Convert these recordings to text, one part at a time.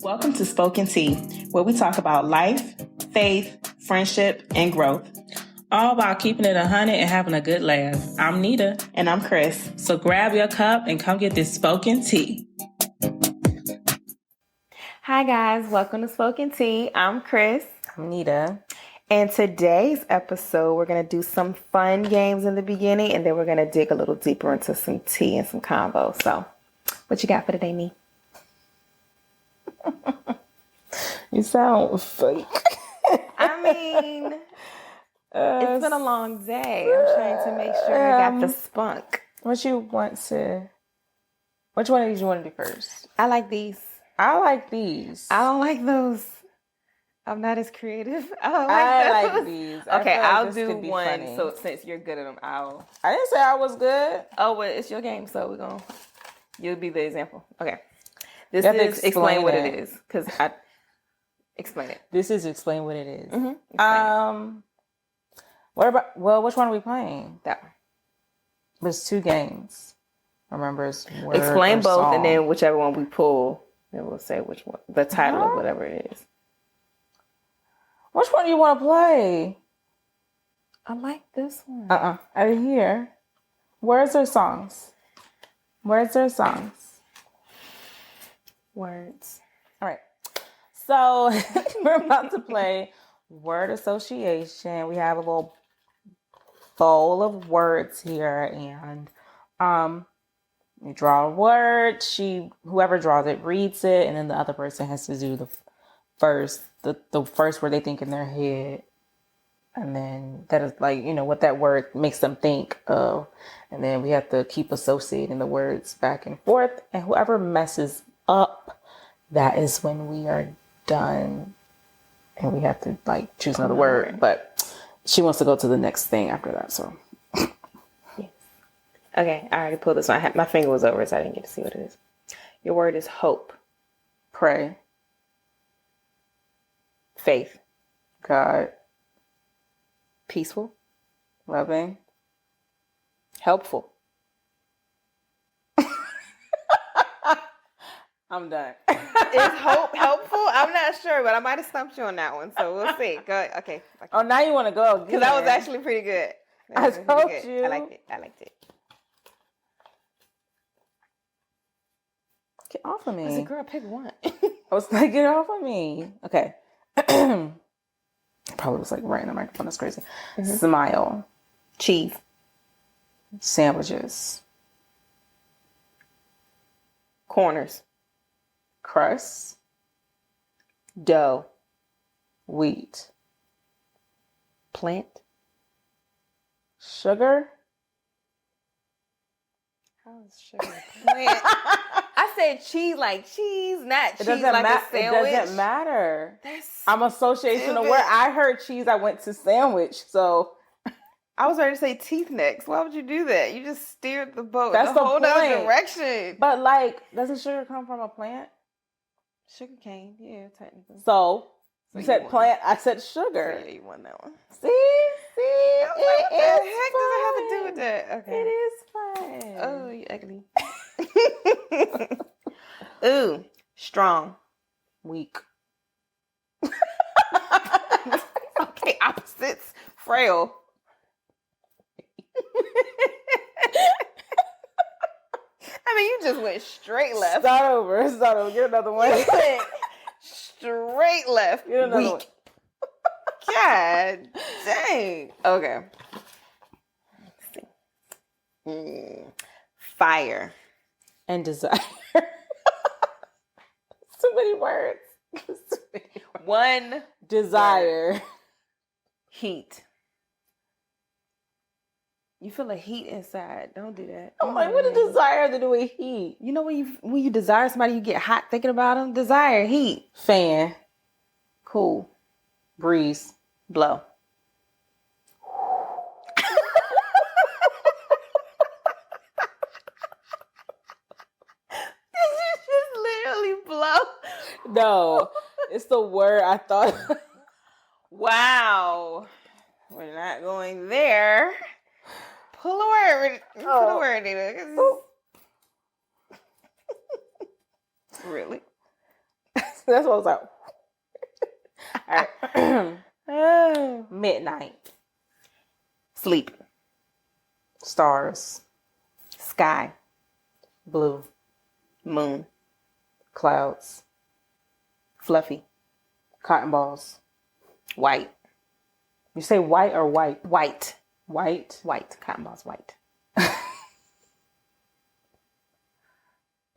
Welcome to Spoken Tea, where we talk about life, faith, friendship, and growth. All while keeping it 100 and having a good laugh. I'm Nnita. And I'm Krys. So grab your cup and come get this Spoken Tea. Hi guys, welcome to Spoken Tea. I'm Krys. I'm Nnita. And today's episode, we're going to do some fun games in the beginning, and then we're going to dig a little deeper into some tea and some convo. So, what you got for today, Nee? You sound fake. I mean, it's been a long day. I'm trying to make sure I got the spunk. Which one of these you want to do first? I like these. I like these. I don't like those. I'm not as creative. I like these. Okay, I'll do one. Funny. So since you're good at them, I didn't say I was good. Oh, well, it's your game, so you'll be the example. Okay. This is explain what it is, because I explain it. This is explain what it is. Mm-hmm. Which one are we playing? That one. There's 2 games. Remember, it's word explain or both, song. and then whichever one we pull, then we'll say which one, the title of whatever it is. Which one do you want to play? I like this one. I didn't hear. Words or songs? Words or songs? Words. All right. So we're about to play word association. We have a little bowl of words here, and you draw a word. Whoever draws it reads it, and then the other person has to do the first word they think in their head, and then that is what that word makes them think of, and then we have to keep associating the words back and forth, and whoever messes up, that is when we are done, and we have to choose another word. But she wants to go to the next thing after that, so yes. Okay, I already pulled this one. My finger was over it, so I didn't get to see what it is. Your word is hope. Pray. Faith. God. Peaceful. Loving. Helpful. I'm done. Is hope helpful? I'm not sure, but I might have stumped you on that one, so we'll see. Go ahead. Okay. Oh, now you want to go again. Because that was actually pretty good. I told you. I liked it. Get off of me. I said, girl, pick one. I was like, get off of me. Okay. Probably was right in the microphone. That's crazy. Mm-hmm. Smile. Cheese. Sandwiches. Corners. Crust. Dough. Wheat. Plant. Sugar. How is sugar a plant? I said cheese like cheese, not cheese like a sandwich. It doesn't matter. I'm association of where I heard cheese, I went to sandwich. So I was ready to say teeth next. Why would you do that? You just steered the boat in a whole other direction. But doesn't sugar come from a plant? Sugar cane, yeah, technically. So you said plant, I said sugar. So yeah, you won that one. See? I was like, what the heck does it have to do with that? Okay. It is fun. Oh, you ugly. Ooh, strong. Weak. Okay, opposites. Frail. I mean, you just went straight left. Start over. Get another one. Straight left. Get another Weak. one. God dang. Okay. Let's see. Fire. And desire. Too many words. One. Desire. Word. Heat. You feel a heat inside. Don't do that. I'm like, what does desire have to do with heat? You know when you desire somebody, you get hot thinking about them? Desire, heat. Fan. Cool. Breeze. Blow. Did you just literally blow? No. It's the word I thought. Wow. We're not going there. Pull a word. Pull a word, Nnita. Really? That's what I was like. All right. Oh. Midnight. Sleep. Stars. Sky. Blue. Moon. Clouds. Fluffy. Cotton balls. White. You say white or white? White. White. White. Cotton balls. White.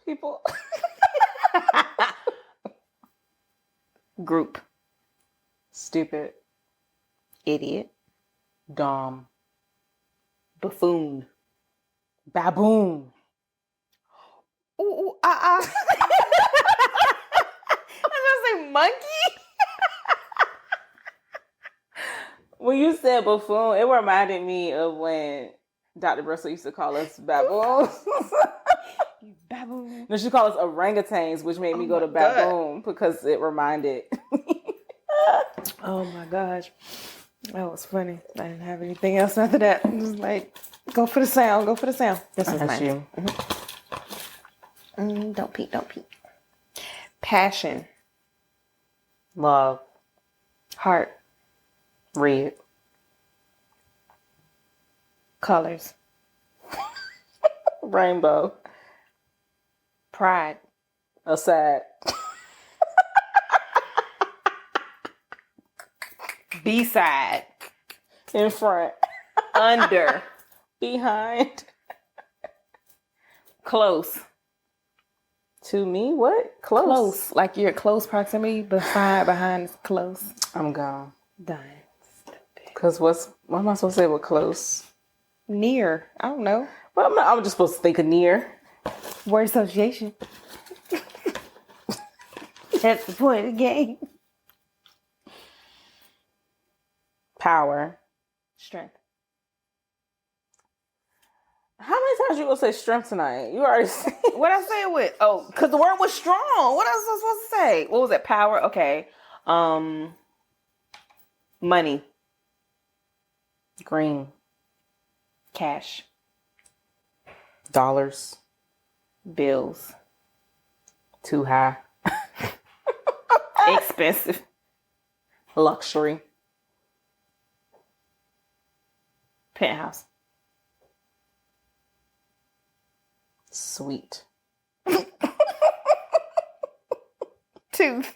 People. Group. Stupid. Idiot. Dumb. Buffoon. Baboon. Ooh, I was gonna say monkey. When you said buffoon, it reminded me of when Dr. Bristol used to call us baboons. You baboon. No, she called us orangutans, which made me go to baboon because it reminded. Oh my gosh. That was funny. I didn't have anything else after that. It was like, go for the sound. Go for the sound. This was That's mine. you. Don't peek. Don't peek. Passion. Love. Heart. Red. Colors. Rainbow. Pride. Aside. B-side. In front. Under. Behind. Close. To me, what? Close. Like you're at close proximity, but behind is close. I'm gone. Dying. Because what am I supposed to say with close? Near. I don't know. Well, I'm just supposed to think of near. Word association. That's the point of the game. Power. Strength. How many times you gonna say strength tonight? You already said. What I say it with? Oh, because the word was strong. What else was I supposed to say? What was it? Power. Okay. Money. Green. Cash. Dollars. Bills. Too high. Expensive. Luxury. Penthouse. Sweet. Tooth.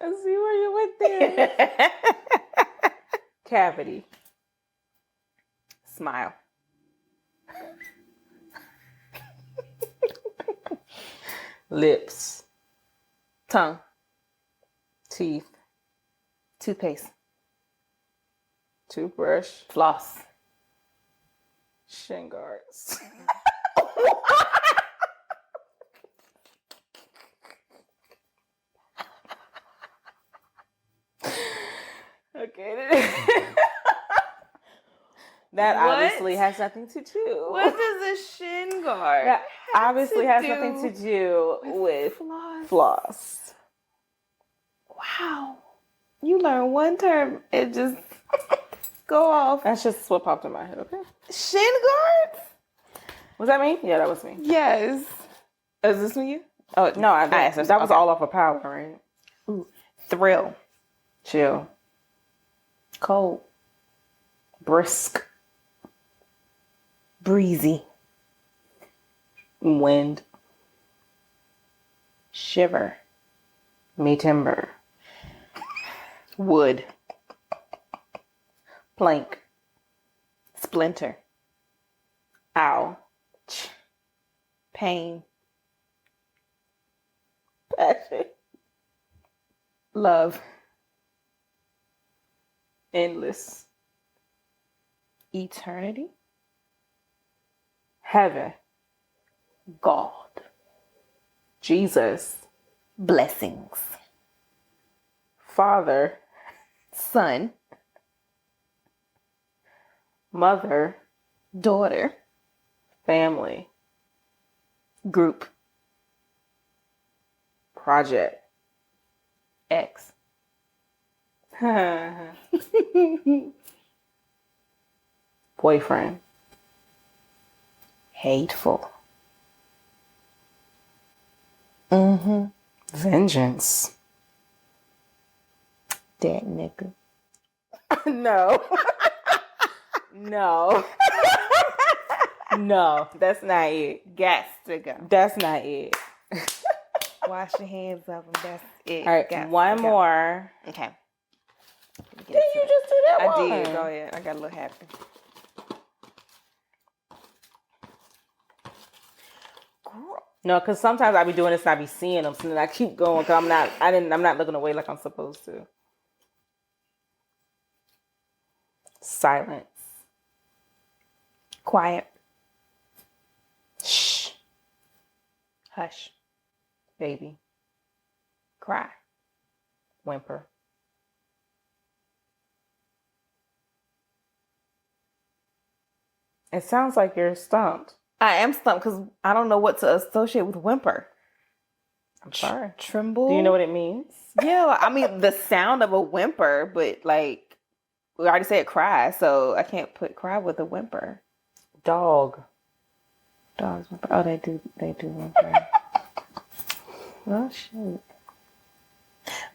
I see where you went there. Cavity. Smile. Lips. Tongue. Teeth. Toothpaste. Toothbrush. Floss. Shin guards. Okay. That What? obviously has nothing to do. What does a shin guard? That obviously has do nothing to do with floss? floss. Wow. You learn one term, it just go off. That's just what popped in my head, okay? Shin guards? Was that me? Yeah, that was me. Yes. Is this me? Oh, No, I asked that her. was Okay. all off of power, right? Ooh. Thrill. Chill. Cold. Brisk. Breezy. Wind. Shiver. Me timber. Wood. Plank. Splinter. Ow. Pain. Passion. Love. Endless. Eternity. Heaven. God. Jesus. Blessings. Father. Son. Mother. Daughter. Family. Group. Project. X. Boyfriend. Hateful. Vengeance. That nigga. No. No. No, that's not it. Gas to go. That's not it. Wash your hands of them. That's it. All right, Gas one to go. more. Okay. Did you just do that one? I did. Go ahead. I got a little happy. No, because sometimes I be doing this and I be seeing them, so then I keep going because I'm not looking away like I'm supposed to. Silence. Quiet. Shh. Hush. Baby. Cry. Whimper. It sounds like you're stumped. I am stumped because I don't know what to associate with whimper. I'm sorry. Tremble. Do you know what it means? Yeah, I mean the sound of a whimper, but like we already said cry, so I can't put cry with a whimper. Dog. Dogs whimper. Oh, they do whimper. Oh shoot.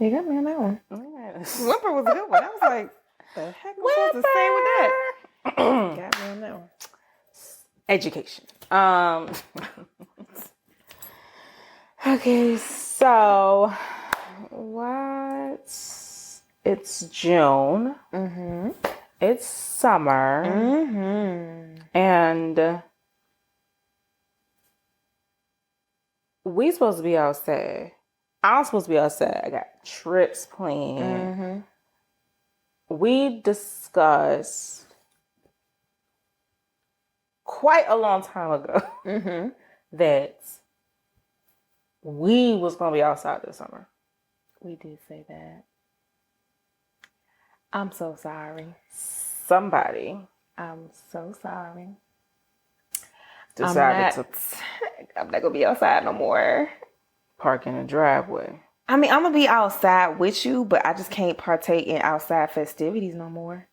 You got me on that one. Yes. Whimper was a good one. I was like, the heck am I supposed to say with that? Got me on that one. Education. Okay, so it's June. Mm-hmm. It's summer. Mm-hmm. And we supposed to be outside. I'm supposed to be outside. I got trips planned. Mm-hmm. We discussed quite a long time ago that we was going to be outside this summer. We did say that. I'm so sorry. Somebody I'm so sorry. decided to I'm not gonna be outside no more. park in the driveway. I mean, I'm gonna be outside with you, but I just can't partake in outside festivities no more.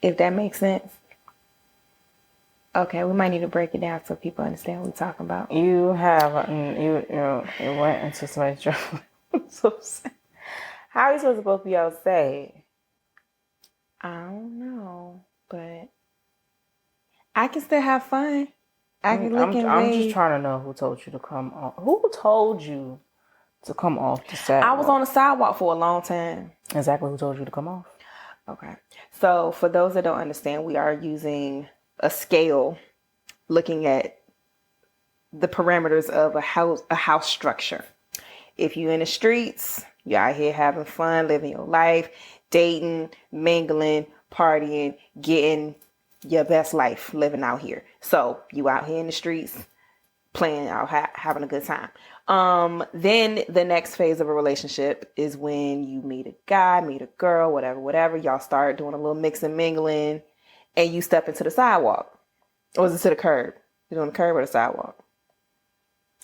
If that makes sense. Okay, we might need to break it down so people understand what we're talking about. You went into somebody's driveway. I'm so sad. How are you supposed to both be outside? I don't know, but I can still have fun. I can look and I'm wave. just trying to know who told you to come on. Who told you to come off the sidewalk? I was on the sidewalk for a long time. Exactly who told you to come off? Okay. So for those that don't understand, we are using a scale looking at the parameters of a house structure. If you're in the streets, you're out here having fun, living your life, dating, mingling, partying, getting your best life, living out here. So you out here in the streets, playing out, having a good time. Then the next phase of a relationship is when you meet a guy, meet a girl, whatever. Y'all start doing a little mix and mingling, and you step into the sidewalk. Or is it to the curb? You're on the curb or the sidewalk?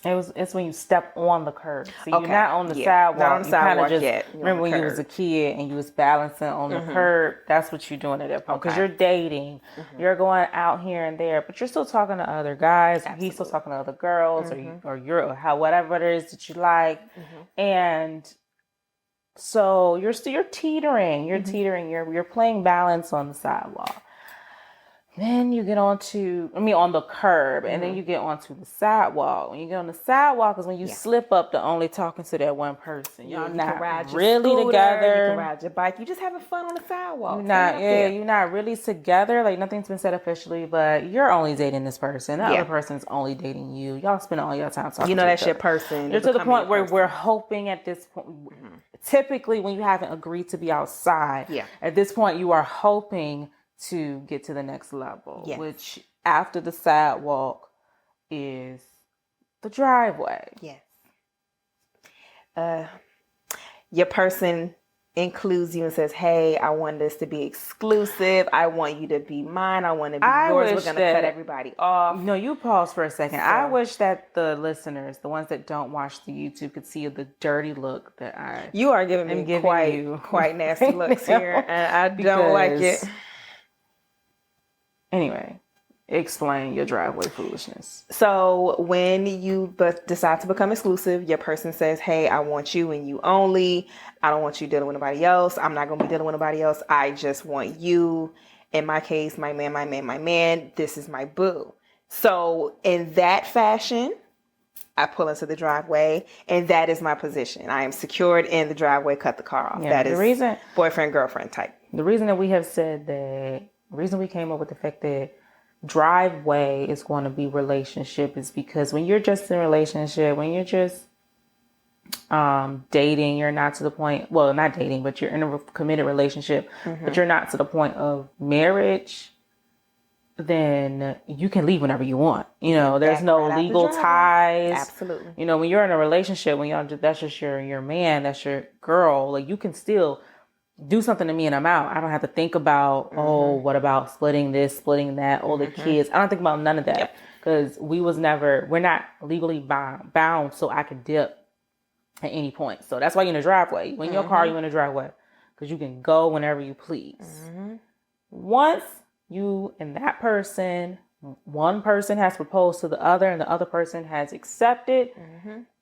It's when you step on the curb. So Okay. You're not on the Not sidewalk. on the sidewalk just, yet. Remember when you was a kid and you was balancing on the curb? That's what you're doing at that point. Because you're dating. You're going out here and there, but you're still talking to other guys. He's still talking to other girls, or you're whatever it is that you like. And so you're teetering. You're teetering. You're playing balance on the sidewalk. Then you get on the curb, and then you get onto the sidewalk. When you get on the sidewalk is when you slip up to only talking to that one person. You're not really together. You can ride your bike. You're just having fun on the sidewalk. You're not really together. Like nothing's been said officially, but you're only dating this person. The other person's only dating you. Y'all spend all your time talking. You know to that's each your other. person. You're to the point where we're hoping at this point. Typically, when you haven't agreed to be outside, at this point you are hoping to get to the next level, which after the sidewalk is the driveway. Yes. Your person includes you and says, hey, I want this to be exclusive. I want you to be mine. I want to be yours. We're going to cut everybody off. No, you pause for a second. So, I wish that the listeners, the ones that don't watch the YouTube, could see the dirty look that you are giving me quite nasty looks here, and I don't like it. Anyway, Explain your driveway foolishness. So when you decide to become exclusive, your person says, hey, I want you and you only. I don't want you dealing with nobody else. I'm not going to be dealing with nobody else. I just want you. In my case, my man, my man, my man. This is my boo. So in that fashion, I pull into the driveway, and that is my position. I am secured in the driveway, cut the car off. Yeah, that is boyfriend, girlfriend type. The reason that we have said that, the reason we came up with the fact that driveway is going to be relationship is because when you're just in a relationship, when you're just dating, you're not to the point, well, not dating, but you're in a committed relationship, but you're not to the point of marriage, then you can leave whenever you want. You know, there's no legal ties. Absolutely. You know, when you're in a relationship, when y'all that's just your man, that's your girl, like you can still do something to me and I'm out. I don't have to think about, oh, what about splitting this, splitting that, oh, the kids. I don't think about none of that because we're not legally bound so I could dip at any point. So that's why you're in the driveway. When your car, you're in the driveway because you can go whenever you please. Once you and that person, one person has proposed to the other and the other person has accepted,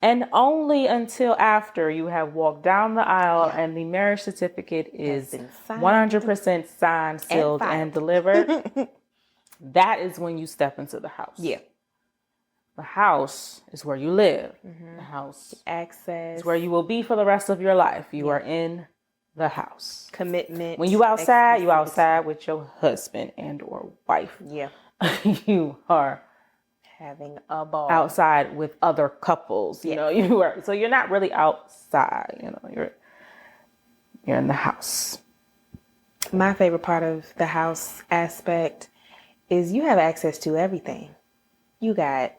and only until after you have walked down the aisle and the marriage certificate is 100% signed, sealed, and delivered, that is when you step into the house. Yeah. The house is where you live. The house access is where you will be for the rest of your life. You are in the house. Commitment. When you outside with your husband and or wife. Yeah. You are having a ball outside with other couples. You know, so you're not really outside. You know, you're in the house. My favorite part of the house aspect is you have access to everything. You got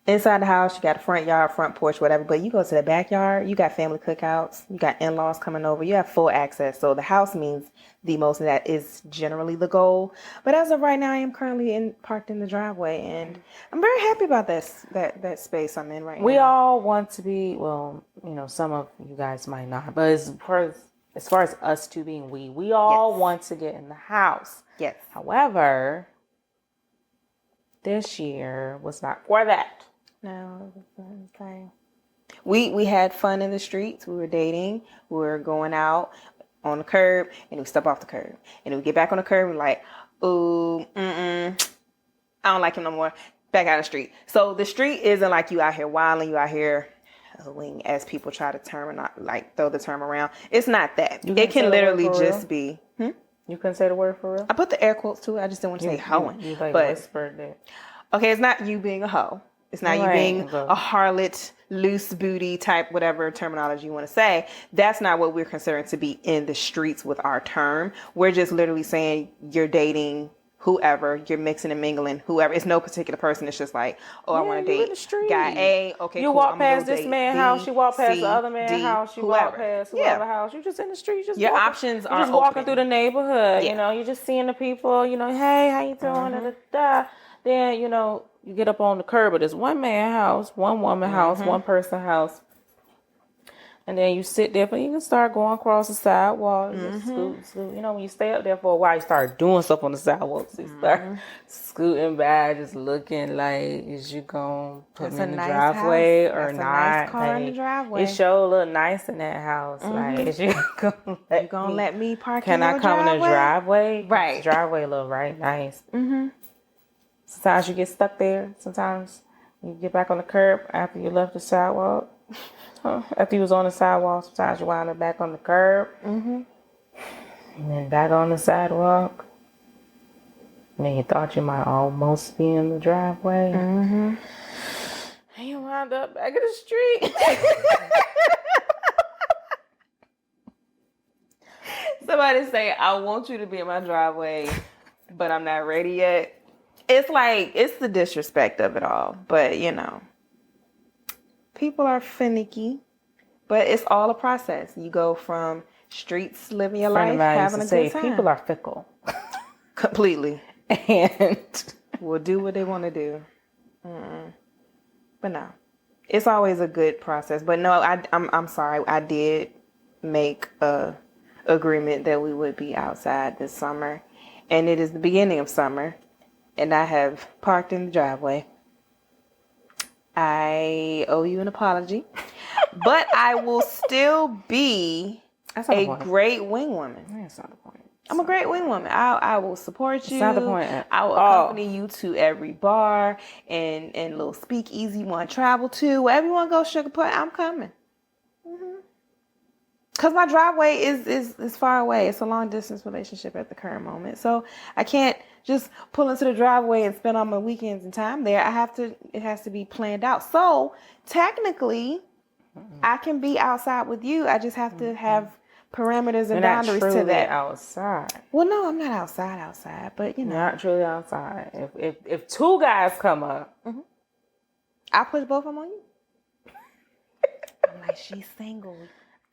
inside the house, you got a front yard, front porch, whatever. But you go to the backyard, you got family cookouts, you got in-laws coming over, you have full access. So the house means the most, and that is generally the goal. But as of right now, I am currently parked in the driveway, and I'm very happy about that space I'm in right now. We all want to be, well, you know, some of you guys might not, but as far as us two being we all want to get in the house. Yes. However, this year was not for that. No, okay. We had fun in the streets. We were dating. We were going out on the curb, and we step off the curb, and we get back on the curb. And we're like, ooh, I don't like him no more. Back out the street. So the street isn't like you out here wilding, you out here wing, as people try to throw the term around. It's not that. It can literally just be. You couldn't say the word for real? I put the air quotes to it. I just didn't want to say hoeing. You whispered it. Okay, it's not you being a hoe. It's not you being a harlot, loose booty type, whatever terminology you want to say. That's not what we're considering to be in the streets with our term. We're just literally saying you're dating whoever, you're mixing and mingling whoever. It's no particular person. It's just like, I want to date guy A. Okay, you cool. walk past this man's house, you walk past the other man's house, you walk past whoever house. You're just in the street. Your options are just walking through the neighborhood. You know, you're just seeing the people. You know, hey, how you doing? Then you know. You get up on the curb, but it's one man house, one woman house, one person house. And then you sit there, but you can start going across the sidewalk. Scoot. You know, when you stay up there for a while, you start doing stuff on the sidewalk. So you start scooting by, just looking like, is you going to put me in the driveway or not? Nice car in the driveway. It sure look nice in that house. Like, is you going to let me park in the driveway? Can I come in the driveway? Right. The driveway look right nice. Sometimes you get stuck there. Sometimes you get back on the curb after you left the sidewalk. After you was on the sidewalk, sometimes you wind up back on the curb. And then back on the sidewalk. And then you thought you might almost be in the driveway. And you wind up back in the street. Somebody say, I want you to be in my driveway, but I'm not ready yet. It's like, it's the disrespect of it all. But, you know, people are finicky. But it's all a process. You go from streets, living your life, having a good time. People are fickle. Completely. And will do what they want to do. But no. It's always a good process. But no, I'm sorry. I did make a agreement that we would be outside this summer. And it is the beginning of summer. and I have parked in the driveway, I owe you an apology, but I will still be a great wing woman. That's not the point. I'm a great wing woman. I will support you. That's not the point. I will accompany you to every bar and little speakeasy you want to travel to. Wherever you want to go, sugar putt, I'm coming. Because my driveway is far away. It's a long distance relationship at the current moment. So I can't just pull into the driveway and spend all my weekends and time there. It has to be planned out. So technically, I can be outside with you. I just have to have parameters and boundaries to that. Outside. Well, no, I'm not outside, but you know. Not truly outside. If two guys come up, I'll push both of them on you. I'm like, she's single.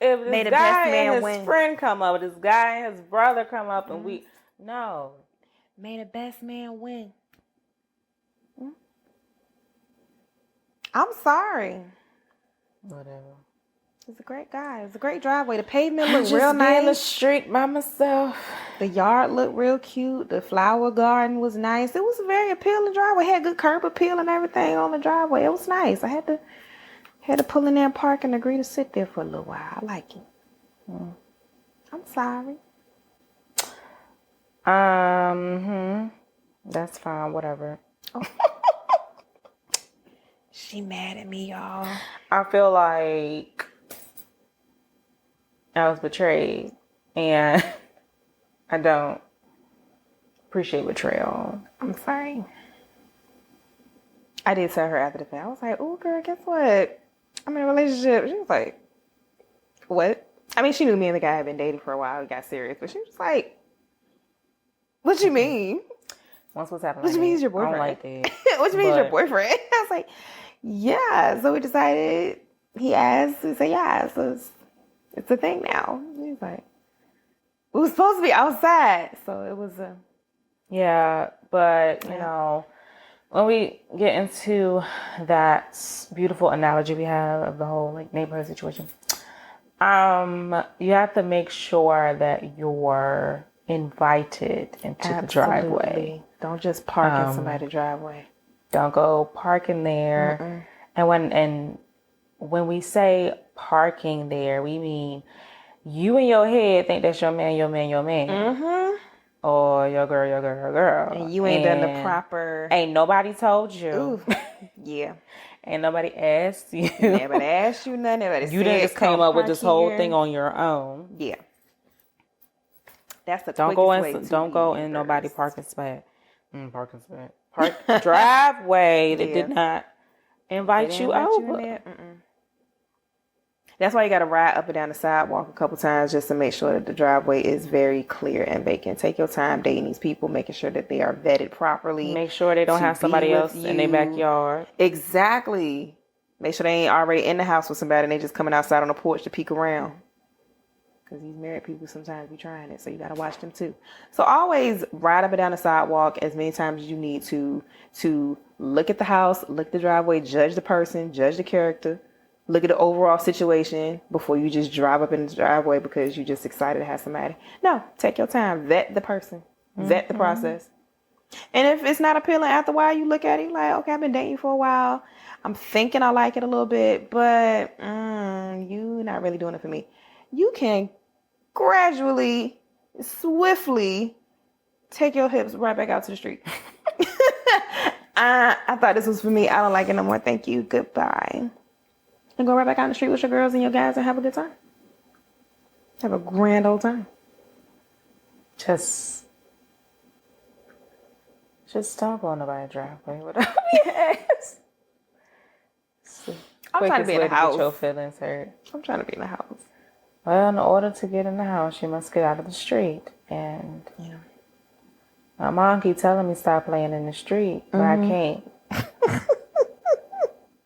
If this guy and his friend come up, this guy and his brother come up, and may the best man win. I'm sorry. Whatever. He's a great guy. It's a great driveway. The pavement looked real nice. In the street by myself. The yard looked real cute. The flower garden was nice. It was a very appealing driveway. It had good curb appeal and everything on the driveway. It was nice. I had to pull in there and park and agree to sit there for a little while. I like it. I'm sorry. That's fine. Whatever. Oh. She mad at me, y'all. I feel like I was betrayed, and I don't appreciate betrayal. I'm sorry. I did tell her after the fact. I was like, "Oh, girl, guess what? I'm in a relationship." She was like, "What?" I mean, she knew me and the guy had been dating for a while. We got serious, but she was like, "What you mean?" Once what's happening? What you mean he's your boyfriend? I don't like that. What you mean he's your boyfriend? I was like, "Yeah." So we decided. He asked. We said, "Yeah." So it's a thing now. He's like, we were supposed to be outside, so it was a. Yeah, but you know, when we get into that beautiful analogy we have of the whole like neighborhood situation, you have to make sure that you're invited into the driveway. Don't just park in somebody's driveway. Don't go parking there. And when we say parking there, we mean you in your head think that's your man. Or your girl. And you ain't done the proper. Ain't nobody told you. Ooh. Yeah. Ain't nobody asked you. Nobody asked you nothing. Nobody you didn't just came up with this whole thing on your own. Yeah. That's the don't go in nobody parking spot. Park driveway that did not invite you over. That's why you got to ride up and down the sidewalk a couple times just to make sure that the driveway is very clear and vacant. Take your time dating these people, making sure that they are vetted properly. Make sure they don't have somebody else in their backyard. Exactly. Make sure they ain't already in the house with somebody and they just coming outside on the porch to peek around. Because these married people sometimes be trying it, so you got to watch them too. So always ride up and down the sidewalk as many times as you need to look at the house, look at the driveway, judge the person, judge the character. Look at the overall situation before you just drive up in the driveway because you're just excited to have somebody. No, take your time. Vet the person. Vet the process. And if it's not appealing after a while, you look at it like, okay, I've been dating you for a while. I'm thinking I like it a little bit, but you're not really doing it for me. You can gradually, swiftly take your hips right back out to the street. I thought this was for me. I don't like it no more. Thank you. Goodbye. And go right back out in the street with your girls and your guys and have a good time. Have a grand old time. Just don't go on nobody's driveway. Whatever. Yes. I'm trying to be in the house. Get your feelings hurt. I'm trying to be in the house. Well, in order to get in the house, you must get out of the street. And my mom keep telling me stop playing in the street, but I can't.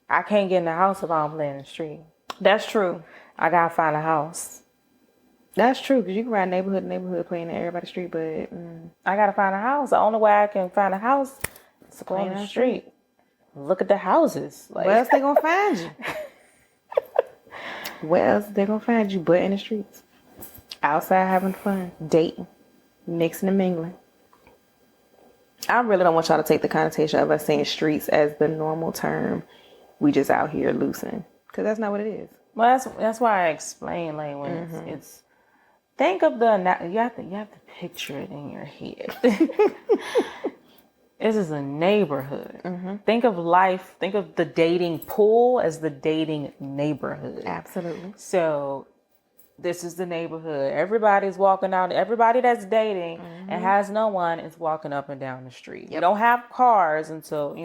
I can't get in the house if I don't play in the street. That's true. I gotta find a house. That's true, because you can ride neighborhood to neighborhood playing in everybody's street, but I gotta find a house. The only way I can find a house is to play in the street. Look at the houses. Like, where else they gonna find you? Where else they gonna find you but in the streets? Outside having fun, dating, mixing and mingling. I really don't want y'all to take the connotation of us saying streets as the normal term. We just out here loosing, because that's not what it is. Well, that's why I explain, like, when it's think of you have to picture it in your head. This is a neighborhood. Think of life. Think of the dating pool as the dating neighborhood. Absolutely. So this is the neighborhood. Everybody's walking out. Everybody that's dating and has no one is walking up and down the street. You don't have cars until,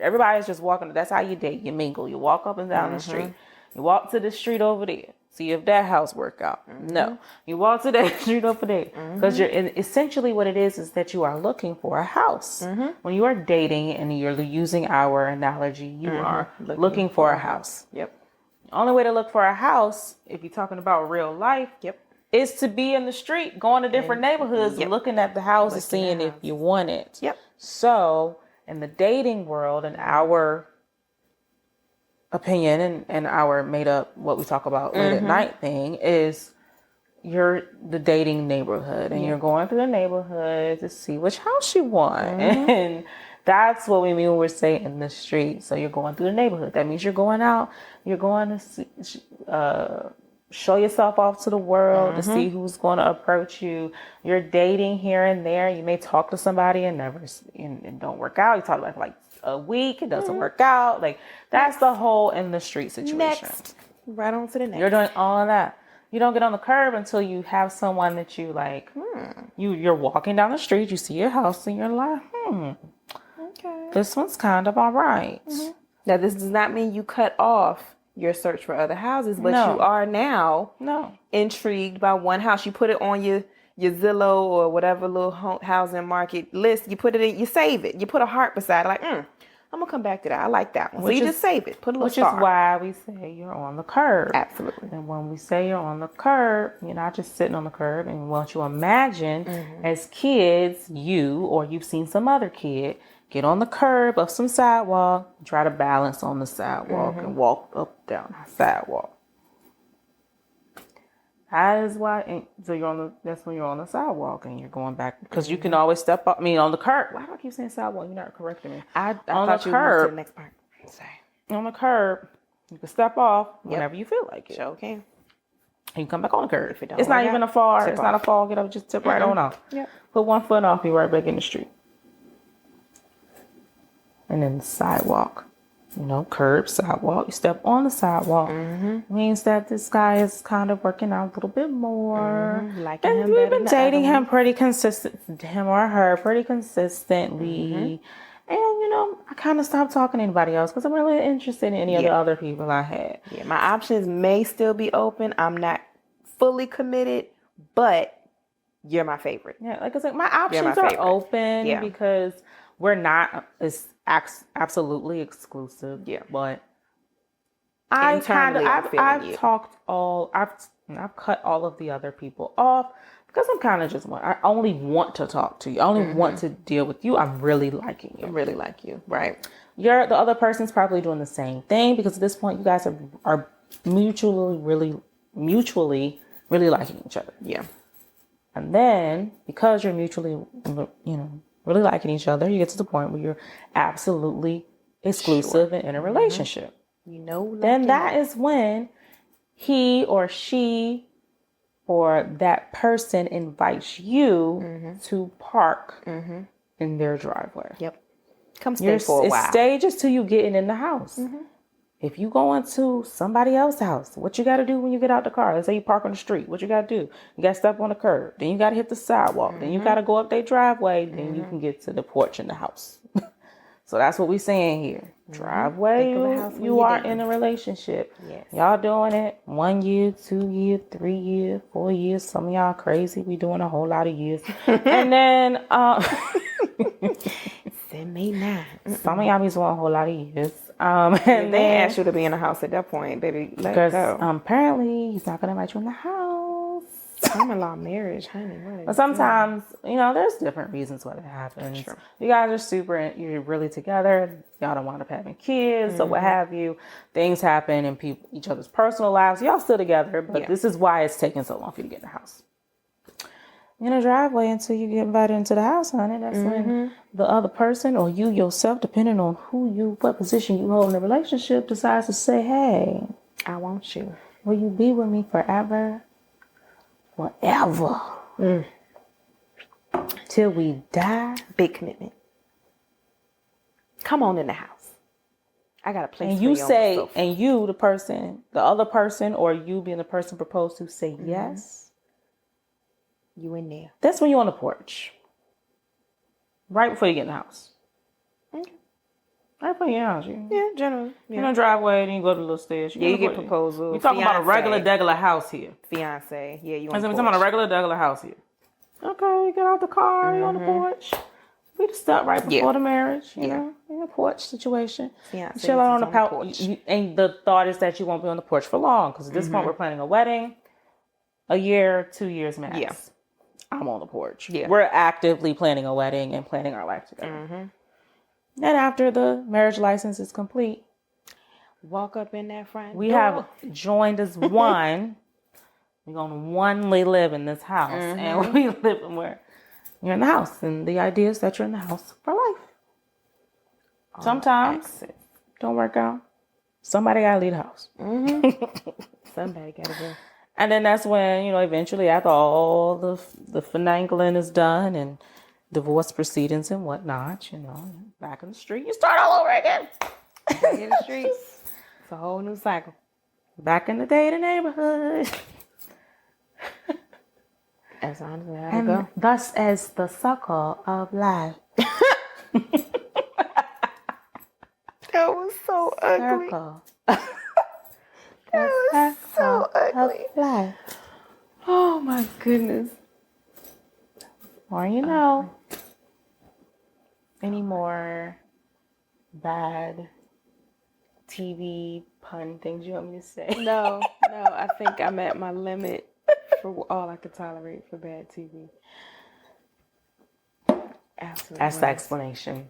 everybody's just walking. That's how you date. You mingle. You walk up and down the street. You walk to the street over there. See if that house work out. No. You walk to that street over there. Because essentially what it is that you are looking for a house. When you are dating and you're using our analogy, you are looking for a house. Yep. The only way to look for a house, if you're talking about real life, is to be in the street, going to different neighborhoods, looking at the houses, seeing if you want it. Yep. So in the dating world, and our opinion and our made up what we talk about late at night thing is, you're the dating neighborhood, and you're going through the neighborhood to see which house you want. And that's what we mean when we're saying in the street. So you're going through the neighborhood. That means you're going out. You're going to see, show yourself off to the world to see who's going to approach you. You're dating here and there. You may talk to somebody and don't work out. You talk about like a week, it doesn't work out. Like, that's the whole in the street situation. Next. Right on to the next. You're doing all of that. You don't get on the curb until you have someone that you like. You're walking down the street, you see your house, and you're like, okay, this one's kind of all right. Now, this does not mean you cut off your search for other houses, but you are now intrigued by one house. You put it on your Zillow or whatever little housing market list. You put it in, you save it. You put a heart beside it, like, I'm gonna come back to that. I like that one. So you just save it. Put a little star. Which is why we say you're on the curb. Absolutely. And when we say you're on the curb, you're not just sitting on the curb. And once you imagine as kids, you've seen some other kid get on the curb of some sidewalk, try to balance on the sidewalk and walk up down the sidewalk. That is why. So that's when you're on the sidewalk and you're going back, because you can always step up. I mean, on the curb. Why do I keep saying sidewalk? You're not correcting me. I on thought the you curb. went to the next part. Sorry. On the curb, you can step off whenever you feel like it. Sure can. And you come back on the curb. If it don't it's not work even out, a fall. It's off. not a fall. Get up, just tip right on off. Yep. Put one foot off, you're right back in the street. And then the sidewalk. Curb, sidewalk. You step on the sidewalk. Means that this guy is kind of working out a little bit more. Liking and him we've better been than dating the other him pretty consistent, him or her, pretty consistently. And, I kind of stopped talking to anybody else because I'm really interested in any of the other people I had. Yeah, my options may still be open. I'm not fully committed, but you're my favorite. Yeah, like I said, my options are open because we're not absolutely exclusive. Yeah, but I've cut all of the other people off because I'm kind of I only want to talk to you. I only want to deal with you. I'm really liking you. I really like you, right? The other person's probably doing the same thing, because at this point you guys are mutually really liking each other. Yeah. And then because you're mutually, really liking each other, you get to the point where you're absolutely exclusive and in a relationship. Then that is when he or she or that person invites you to park in their driveway. Yep. Come stay for a while. It's stages till you getting in the house. If you go into somebody else's house, what you got to do when you get out the car? Let's say you park on the street. What you got to do? You got to step on the curb. Then you got to hit the sidewalk. Then you got to go up their driveway. Then you can get to the porch in the house. So that's what we're saying here. Driveway, you are in a relationship. Yes. Y'all doing it 1 year, 2 years, 3 years, 4 years. Some of y'all crazy. We doing a whole lot of years. And then... some of y'all be doing a whole lot of years. And they asked you to be in the house at that point, baby. Let it go. Apparently he's not gonna invite you in the house. Common-law marriage, honey. But sometimes, there's different reasons why that happens. Sure. You guys are you're really together. Y'all don't wind up having kids or what have you. Things happen in each other's personal lives. Y'all still together, but this is why it's taking so long for you to get in the house. in a driveway until you get invited into the house, honey. That's when the other person or you yourself, depending on what position you hold in the relationship, decides to say, hey, I want you. Will you be with me forever? Forever. Till we die? Big commitment. Come on in the house. I got a place and for you you say, on myself. and you, the person, the other person, or you being the person proposed to, say yes. You in there. That's when you're on the porch. Right before you get in the house. Okay. Right before you get in the house. Yeah, generally. Yeah. In the driveway, then you go to the little stairs. You get proposal. We're talking about a regular, degular house here. Fiance. Yeah, you on the We're porch. talking about a regular, degular house here. Okay, get out the car, you're on the porch. We just start right before the marriage, you know, in a porch situation. Fiance chill out on the porch. And the thought is that you won't be on the porch for long, because at this point we're planning a wedding, a year, 2 years max. Yeah. I'm on the porch. Yeah. We're actively planning a wedding and planning our life together. And after the marriage license is complete, walk up in that front we door. have joined as one. We're going to onely live in this house. And we live in where you're in the house. And the idea is that you're in the house for life. Sometimes don't work out. Somebody got to leave the house. Somebody got to go. And then that's when, you know, eventually after all the finagling is done and divorce proceedings and whatnot, you know, back in the street, you start all over again. Back in the streets. It's a whole new cycle. Back in the day, the neighborhood. That's honestly how And to go. thus as the circle of life. That was so ugly. Circle. That was so ugly. Life. Oh my goodness. Or you know, any more bad TV pun things you want me to say? No, I think I'm at my limit for all I could tolerate for bad TV. Absolutely. That's the explanation.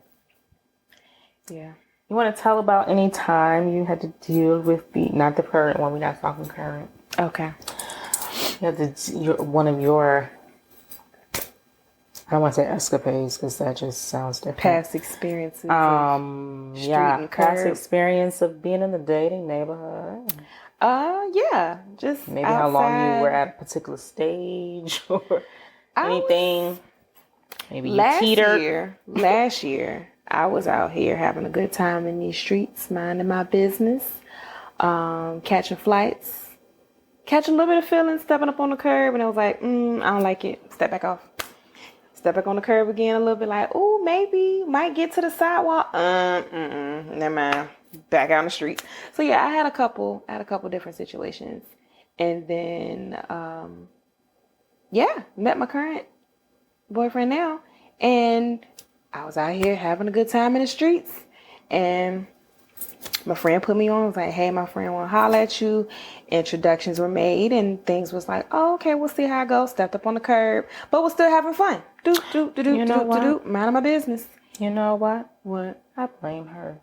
Yeah. You want to tell about any time you had to deal with not the current one, we're not talking current. Okay. You had one of your, I don't want to say escapades because that just sounds different. Past experiences. Past experience of being in the dating neighborhood. Yeah. Just maybe outside. How long you were at a particular stage or anything. Maybe you teetered. Last year, I was out here having a good time in these streets, minding my business, catching flights, catching a little bit of feeling, stepping up on the curb, and I was like, I don't like it. Step back off. Step back on the curb again a little bit, like, oh, maybe might get to the sidewalk. Never mind. Back out on the street. So yeah, I had a couple different situations, and then met my current boyfriend now, and I was out here having a good time in the streets, and my friend put me on. Was like, hey, my friend want to holler at you. Introductions were made, and things was like, oh, okay, we'll see how it goes. Stepped up on the curb, but we're still having fun. Minding my business. You know what? What? I blame her.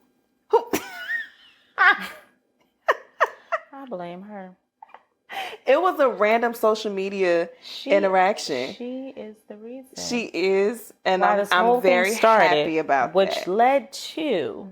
I blame her. It was a random social media interaction. She is the reason. She is, and Why I'm very happy about that. Which led to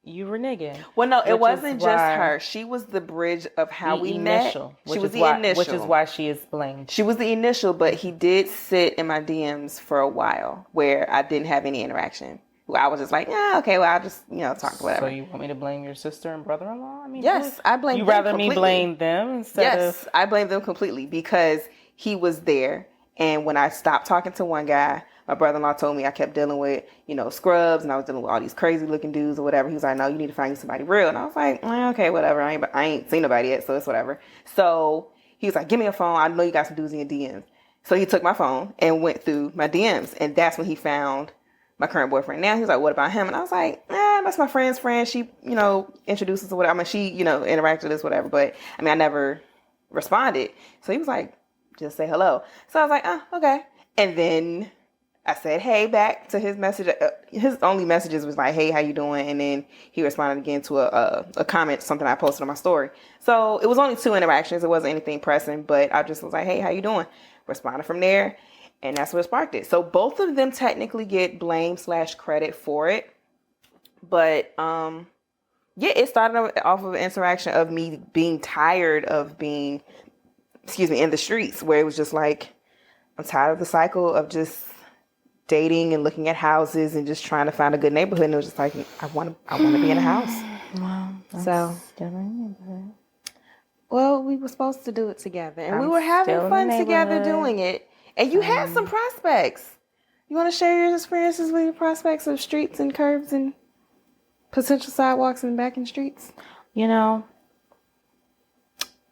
you reneging. Well, no, it wasn't just her. She was the bridge of how we met. She was the initial. Which is why she is blamed. She was the initial, but he did sit in my DMs for a while where I didn't have any interaction. I was just like, yeah, okay, well, I'll just, talk to whatever. So you want me to blame your sister and brother-in-law? I mean, yes, I blame them completely. You rather me blame them instead of... Yes, I blame them completely because he was there. And when I stopped talking to one guy, my brother-in-law told me I kept dealing with, scrubs, and I was dealing with all these crazy-looking dudes or whatever. He was like, no, you need to find somebody real. And I was like, okay, whatever. I ain't seen nobody yet, so it's whatever. So he was like, give me a phone. I know you got some dudes in your DMs. So he took my phone and went through my DMs. And that's when he found my current boyfriend now. He was like, what about him? And I was like, that's my friend's friend. She, introduced us or whatever. I mean, she, interacted with us, whatever. But, I never responded. So he was like, just say hello. So I was like, okay. And then I said, hey, back to his message. His only messages was like, hey, how you doing? And then he responded again to a comment, something I posted on my story. So it was only 2 interactions. It wasn't anything pressing, but I just was like, hey, how you doing? responded from there. And that's what sparked it. So both of them technically get blame / credit for it. But yeah, it started off of an interaction of me being tired of being, in the streets, where it was just like, I'm tired of the cycle of just dating and looking at houses and just trying to find a good neighborhood. And it was just like, I want to be in a house. Wow. So, well, we were supposed to do it together, and we were having still in fun the together neighborhood. doing it. And you had some prospects. You want to share your experiences with your prospects of streets and curbs and potential sidewalks and back in streets? You know,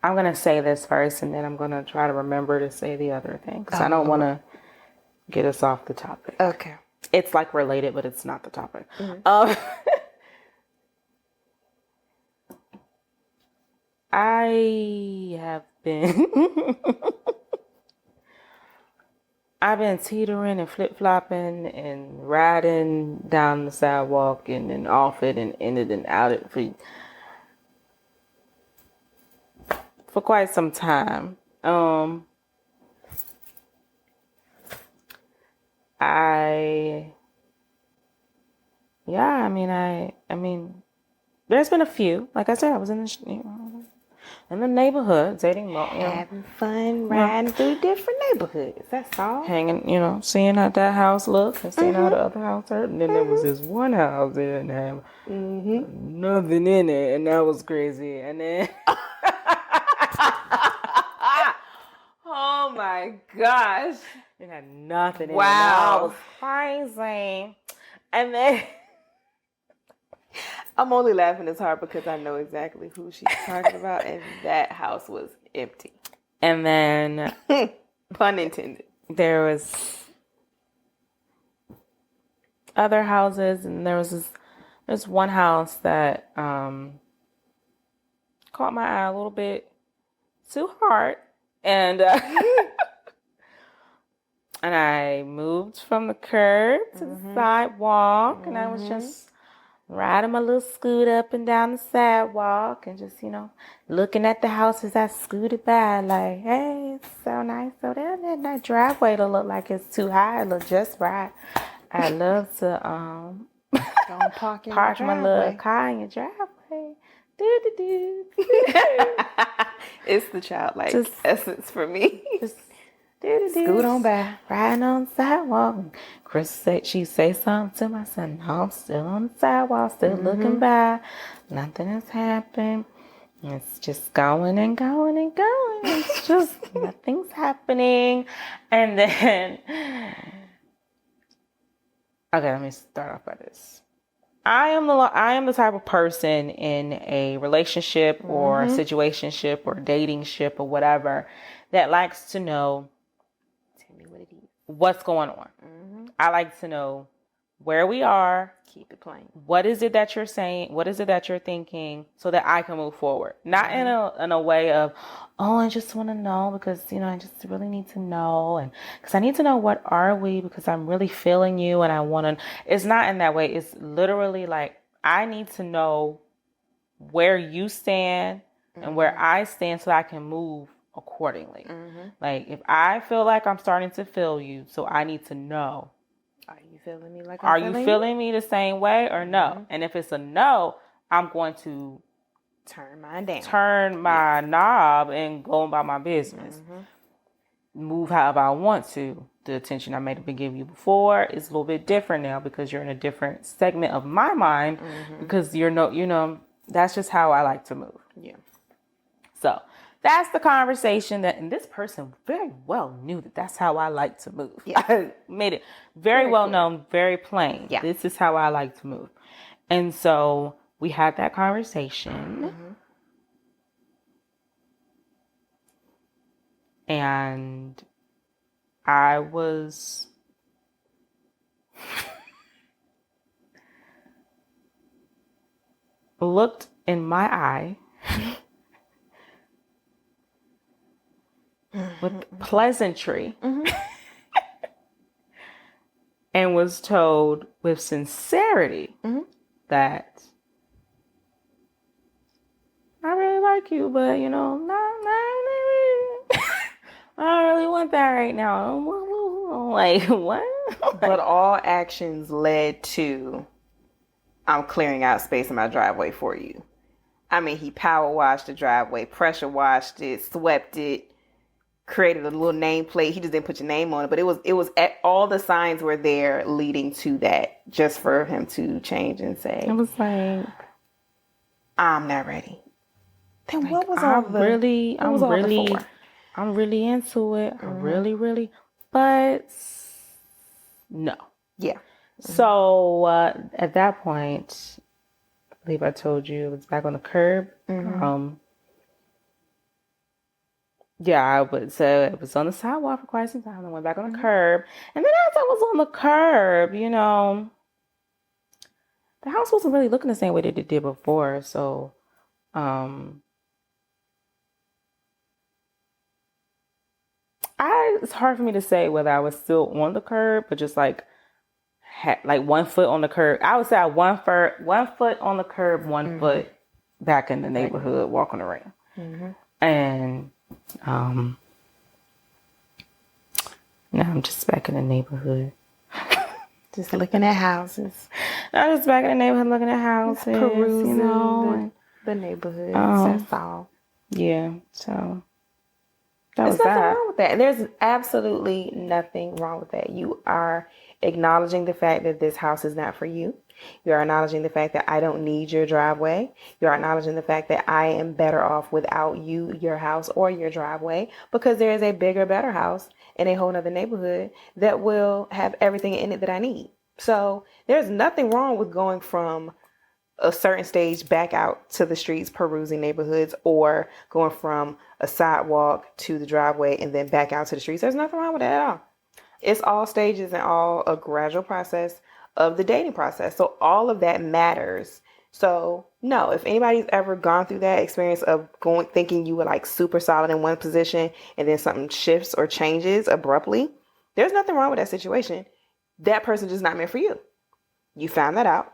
I'm going to say this first, and then I'm going to try to remember to say the other thing, because I don't want to get us off the topic. Okay. It's like related, but it's not the topic. I have been I've been teetering and flip-flopping and riding down the sidewalk and then off it and in it and out it for quite some time. I mean, there's been a few. Like I said, I was in the neighborhood, dating, Having fun, riding through different neighborhoods. That's all. hanging, seeing how that house looked and seeing how the other house hurt. And then there was this one house that didn't have nothing in it, and that was crazy. And then, Oh my gosh. it had nothing in it. Wow. That was crazy. And then, I'm only laughing as hard because I know exactly who she's talking about, and that house was empty. and then Pun intended. there was other houses, and there's one house that caught my eye a little bit too hard, and and I moved from the curb to the sidewalk, and I was just riding my little scoot up and down the sidewalk and just, looking at the house as I scooted by, like, hey, it's so nice. So that driveway to look like it's too high. It look just right. I love to Don't park my little car in your driveway. Do. It's the childlike essence for me. Just Scoot on by. riding on the sidewalk. And Chris said, she say something to my son. No, I'm still on the sidewalk, still looking by. Nothing has happened. It's just going and going and going. It's just nothing's happening. And then, okay, let me start off by this. I am the type of person in a relationship or a situationship or datingship or whatever that likes to know what's going on. I like to know where we are. Keep it plain. What is it that you're saying? What is it that you're thinking, so that I can move forward? Not in a way of, oh, I just want to know because, I just really need to know. And because I need to know what are we, because I'm really feeling you and I want to, it's not in that way. It's literally like, I need to know where you stand and where I stand so I can move accordingly. Like, if I feel like I'm starting to feel you, so I need to know. Are you feeling me like Are you feeling me the same way or no? And if it's a no, I'm going to turn mine down. Turn my knob and go about my business. Move however I want to. The attention I may have been giving you before is a little bit different now because you're in a different segment of my mind because that's just how I like to move. Yeah. So that's the conversation and this person very well knew that that's how I like to move. Yeah. I made it very well known, very plain. Yeah. This is how I like to move. And so we had that conversation. And I was looked in my eye with pleasantry and was told with sincerity that I really like you, but not really. I don't really want that right now. Like, what? But all actions led to I'm clearing out space in my driveway for you. I mean, he power washed the driveway, pressure washed it, swept it, created a little nameplate. He just didn't put your name on it, but it was all the signs were there leading to that, just for him to change and say, I was like, I'm not ready. Then like, what was all the for? I'm really into it. I really, but no. Yeah. So at that point, I believe I told you it was back on the curb. Yeah, I would say it was on the sidewalk for quite some time. I went back on the curb. And then as I was on the curb, the house wasn't really looking the same way that it did before. So, it's hard for me to say whether I was still on the curb, but just like had like 1 foot on the curb. I would say I 1 foot on the curb, 1 foot back in the neighborhood, walking around. And now I'm just back in the neighborhood. Just looking at houses. I'm just back in the neighborhood looking at houses, perusing and the neighborhood. That's all. Yeah, so There's nothing wrong with that. There's absolutely nothing wrong with that. You are acknowledging the fact that this house is not for you. You are acknowledging the fact that I don't need your driveway. You are acknowledging the fact that I am better off without you, your house, or your driveway, because there is a bigger, better house in a whole nother neighborhood that will have everything in it that I need. So there's nothing wrong with going from a certain stage back out to the streets, perusing neighborhoods, or going from a sidewalk to the driveway and then back out to the streets. There's nothing wrong with that at all. It's all stages and all a gradual process of the dating process. So all of that matters. So no, if anybody's ever gone through that experience of thinking you were like super solid in one position and then something shifts or changes abruptly, there's nothing wrong with that situation. That person is not meant for you. You found that out.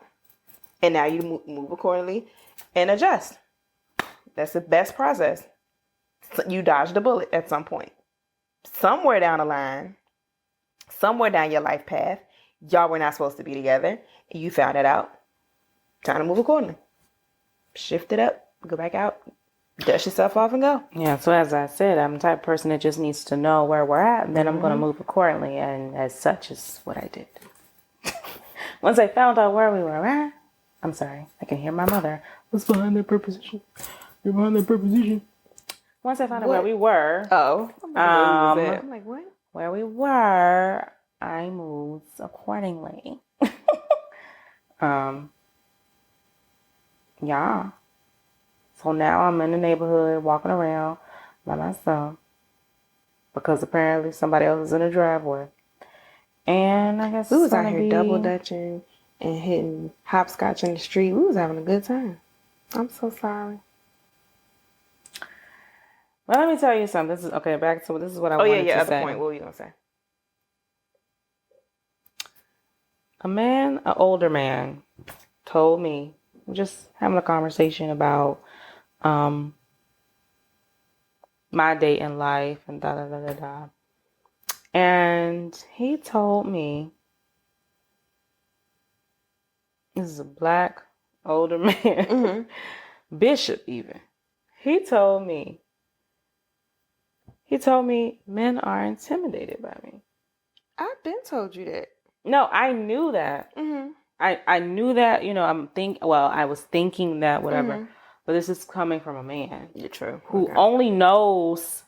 And now you move accordingly and adjust. That's the best process. So you dodged a bullet at some point. Somewhere down the line, somewhere down your life path, y'all were not supposed to be together. And you found it out. Time to move accordingly. Shift it up. Go back out. Dust yourself off and go. Yeah, so as I said, I'm the type of person that just needs to know where we're at. And then I'm going to move accordingly. And as such is what I did. Once I found out where we were at, I'm sorry, I can hear my mother. What's behind that preposition? You're behind that preposition. Once I found out where we were. I'm like, what? Where we were, I moved accordingly. Yeah. So now I'm in the neighborhood walking around by myself because apparently somebody else is in the driveway. And I guess we was out here double dutching and hitting hopscotch in the street. We was having a good time. I'm so sorry. Well, let me tell you something. This is okay. Back to this is what I wanted to say. Other point. What were you gonna say? An older man, told me, just having a conversation about my dating life and da da da da da. And he told me, this is a black older man, bishop even. He told me men are intimidated by me. I've been told you that. No, I knew that. I knew that, I was thinking that, whatever. But this is coming from a man. You're true. Who only knows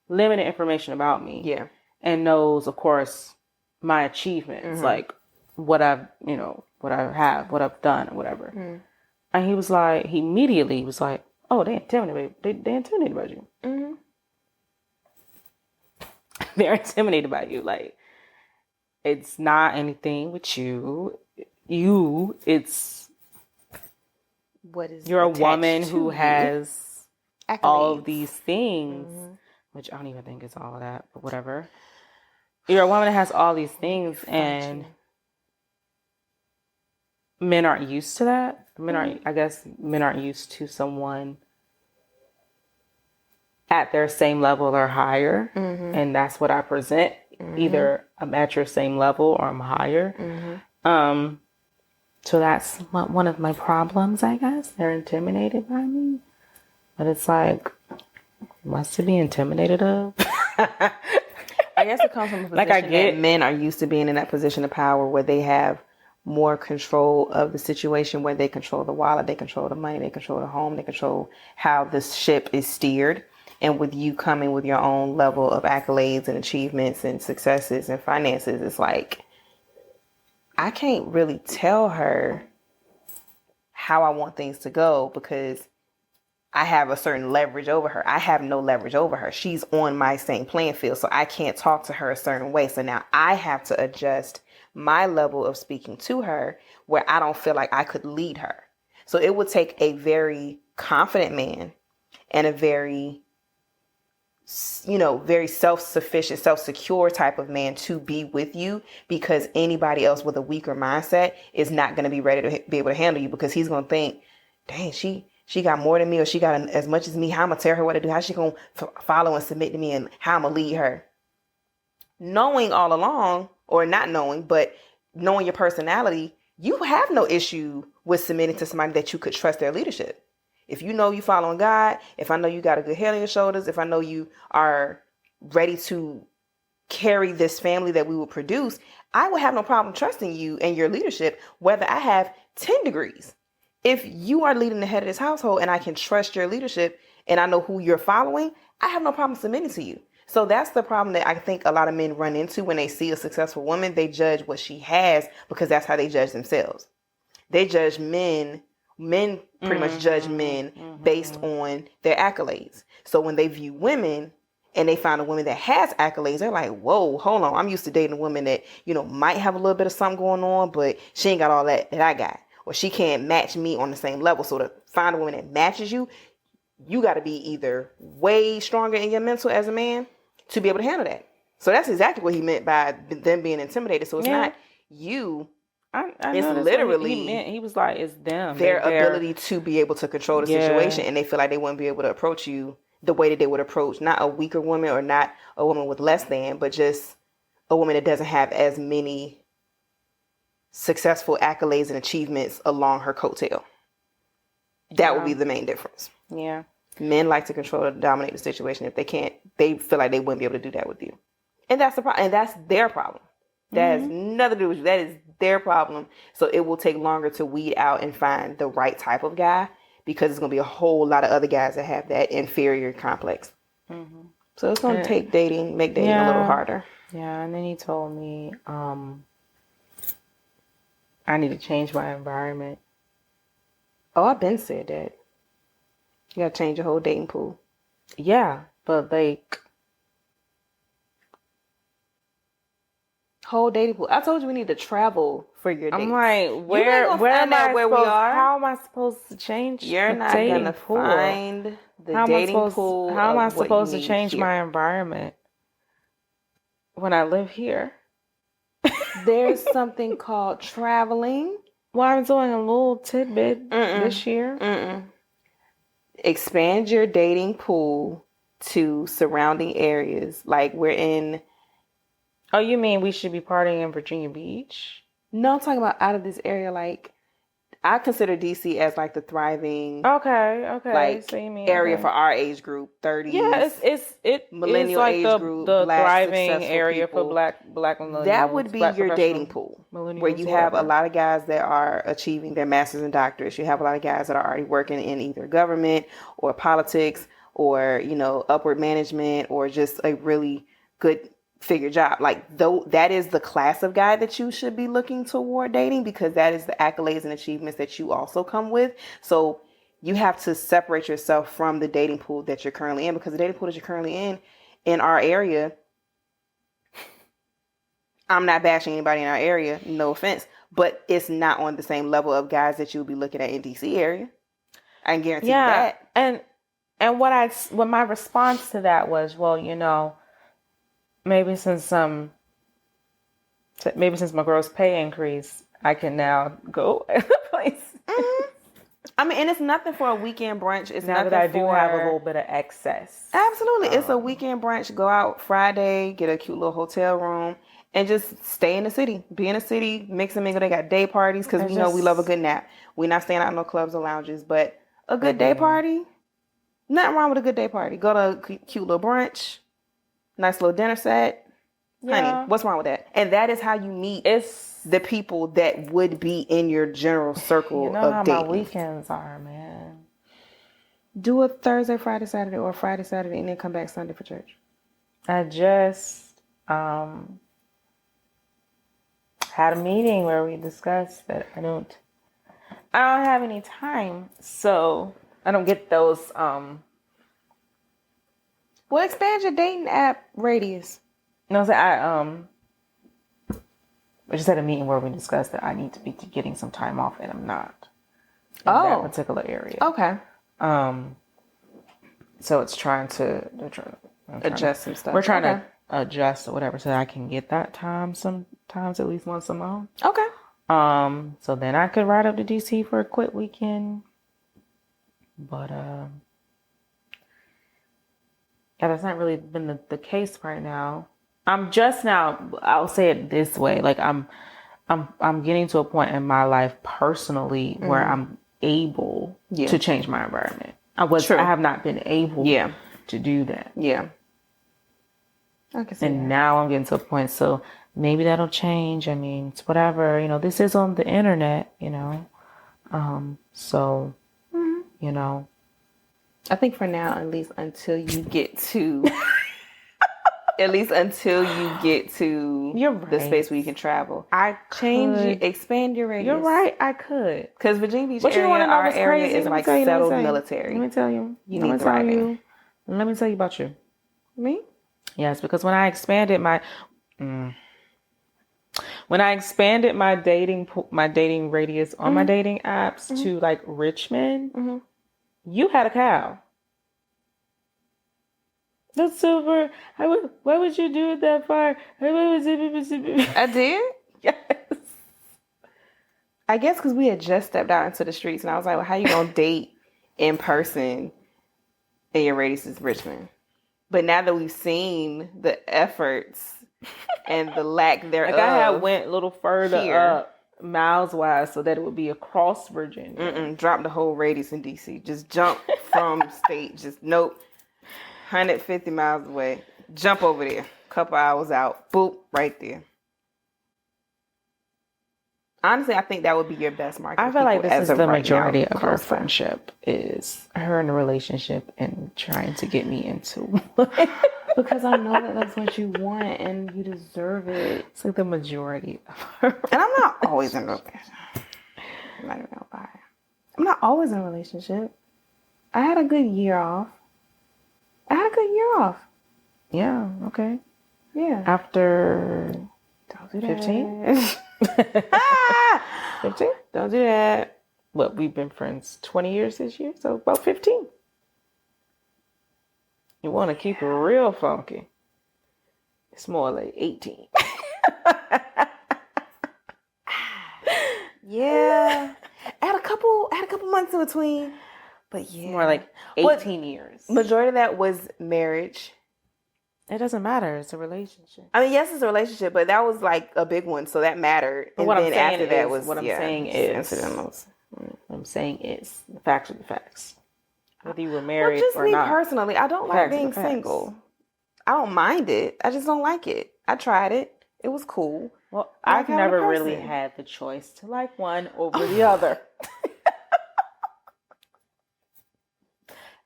limited information about me. Yeah. And knows, of course, my achievements, like what I've, what I have, what I've done, or whatever. And he immediately was like, oh, they intimidated. They intimidated by you. They're intimidated by you. Like, it's not anything with you. It's what is you're a woman who has all of these things, which I don't even think it's all of that, but whatever. You're a woman that has all these things, and men aren't used to that. Men aren't used to someone at their same level or higher. And that's what I present. Either I'm at your same level or I'm higher. So that's one of my problems, I guess. They're intimidated by me. But it's like, what's to be intimidated of? I guess it comes from a position that men are used to being in that position of power where they have more control of the situation, where they control the wallet, they control the money, they control the home, they control how the ship is steered. And with you coming with your own level of accolades and achievements and successes and finances, it's like, I can't really tell her how I want things to go because I have a certain leverage over her. I have no leverage over her. She's on my same playing field, so I can't talk to her a certain way. So now I have to adjust my level of speaking to her where I don't feel like I could lead her. So it would take a very confident man and a very, very self-sufficient, self-secure type of man to be with you, because anybody else with a weaker mindset is not going to be ready to be able to handle you, because he's going to think, dang, she got more than me, or she got as much as me. How I'm going to tell her what to do? How she going to follow and submit to me, and how I'm going to lead her? Knowing all along, or not knowing, but knowing your personality, you have no issue with submitting to somebody that you could trust their leadership. If you know you following God, if I know you got a good head on your shoulders, if I know you are ready to carry this family that we will produce, I will have no problem trusting you and your leadership, whether I have 10 degrees. If you are leading the head of this household and I can trust your leadership and I know who you're following, I have no problem submitting to you. So that's the problem that I think a lot of men run into when they see a successful woman. They judge what she has because that's how they judge themselves. They judge men pretty much judge men based on their accolades. So when they view women and they find a woman that has accolades, they're like, whoa, hold on. I'm used to dating a woman that, might have a little bit of something going on, but she ain't got all that I got. Or she can't match me on the same level. So to find a woman that matches you, you got to be either way stronger in your mental as a man to be able to handle that. So that's exactly what he meant by them being intimidated. So it's not you. It's literally he was like, it's them, their ability to be able to control the situation, and they feel like they wouldn't be able to approach you the way that they would approach not a weaker woman or not a woman with less than, but just a woman that doesn't have as many successful accolades and achievements along her coattail. That would be the main difference. Yeah. Men like to control and dominate the situation. If they can't, they feel like they wouldn't be able to do that with you. And that's the problem. And that's their problem. That has nothing to do with you. That is their problem. So it will take longer to weed out and find the right type of guy, because it's going to be a whole lot of other guys that have that inferior complex. So it's going to make dating a little harder. Yeah. And then he told me, I need to change my environment. Oh, I've been said that. You got to change your whole dating pool. Yeah. But whole dating pool. I told you we need to travel for your dates. I'm like, where am I where we are? How am I supposed to change? You're not gonna find the dating pool. How am I supposed to change my environment when I live here? There's something called traveling. Well, I'm doing a little tidbit this year. Expand your dating pool to surrounding areas. Like we're in. Oh, you mean we should be partying in Virginia Beach? No, I'm talking about out of this area. Like, I consider DC as like the thriving, like so area for our age group, 30s. Yeah, it's millennial like age the, group, the black, thriving area people. For black millennials. That would be your dating pool, where you have a lot of guys that are achieving their masters and doctorates. You have a lot of guys that are already working in either government or politics or upward management or just a really good figure job. Like, though, that is the class of guy that you should be looking toward dating, because that is the accolades and achievements that you also come with. So you have to separate yourself from the dating pool that you're currently in, because the dating pool that you're currently in our area, I'm not bashing anybody in our area, no offense, but it's not on the same level of guys that you'll be looking at in DC area. I can guarantee you that. And what my response to that was, well, maybe since my gross pay increase, I can now go at a place. I mean, and it's nothing for a weekend brunch. It's Now nothing that I do for... have a little bit of excess. Absolutely. It's a weekend brunch. Go out Friday, get a cute little hotel room, and just stay in the city. Be in the city, mix and mingle. They got day parties because we know we love a good nap. We're not staying out in no clubs or lounges, but a good day party, nothing wrong with a good day party. Go to a cute little brunch, nice little dinner set. Yeah. Honey, what's wrong with that? And that is how you meet the people that would be in your general circle of dating. You know how my weekends are, man. Do a Thursday, Friday, Saturday, or Friday, Saturday, and then come back Sunday for church. I just had a meeting where we discussed that I don't have any time, so I don't get those. Well, expand your dating app radius. No, so I just had a meeting where we discussed that I need to be getting some time off, and I'm not in that particular area. Okay. So it's trying to adjust some stuff. We're trying to adjust or whatever, so that I can get that time sometimes at least once a month. Okay. So then I could ride up to DC for a quick weekend. But yeah, that's not really been the case right now. I'm just now, I'll say it this way, like I'm getting to a point in my life personally where I'm able to change my environment. I have not been able to do that. Yeah. I can see that. Now I'm getting to a point, so maybe that'll change. I mean, it's whatever, this is on the internet, so, I think for now, at least until you get to... the space where you can travel. Expand your radius. You're right, I could. Because Virginia Beach our area is like settled military. Let me tell you. Let me tell you about you. Me? Yes, because when I expanded my dating radius on my dating apps to like Richmond, you had a cow. That's super. Why would you do it that far? I did? Yes. I guess because we had just stepped out into the streets, and I was like, well, how you going to date in person and your radius is Richmond? But now that we've seen the efforts and the lack thereof. Like I had went a little further up miles wise so that it would be across Virginia. Drop the whole radius in DC. Just jump from state. Just nope. 150 miles away. Jump over there. Couple hours out. Boop. Right there. Honestly, I think that would be your best market. I feel like this is the majority of our friendship is her in a relationship and trying to get me into it. Because I know that that's what you want and you deserve it. It's like the majority of her. And I'm not always in a relationship. I'm not even gonna lie. I'm not always in a relationship. I had a good year off. Yeah, okay. Yeah. After 15? 15? Don't do that. What, we've been friends 20 years this year, so about 15. You want to keep it real funky. It's more like 18. Yeah. I had a couple months in between. But yeah. More like 18 years. Majority of that was marriage. It doesn't matter. It's a relationship. I mean, yes, it's a relationship, but that was like a big one, so that mattered. But what I'm saying is the facts are the facts. Whether you were married just or me not. Personally, I don't like being single. I don't mind it. I just don't like it. I tried it. It was cool. Well, I've never really had the choice to like one over the other.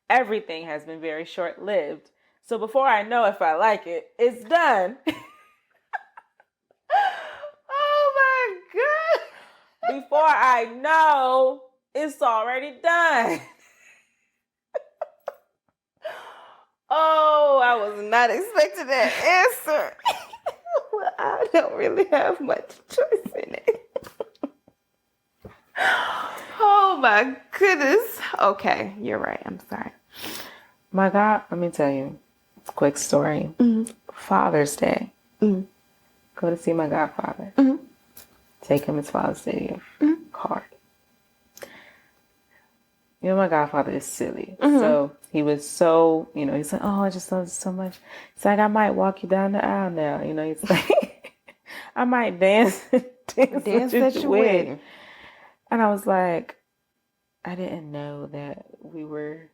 Everything has been very short-lived. So before I know if I like it, it's done. Oh my God. Before I know, it's already done. Oh, I was not expecting that answer. Well, I don't really have much choice in it. Oh my goodness. Okay, you're right. I'm sorry. My God, let me tell you. Quick story. Father's Day. Go to see my godfather. Take him his Father's Day card. my godfather is silly. So he was so, he's like, oh, I just love you so much. He's like, I might walk you down the aisle now. He's like, I might dance Dance at at your your wedding. wedding. And I was like, I didn't know that you were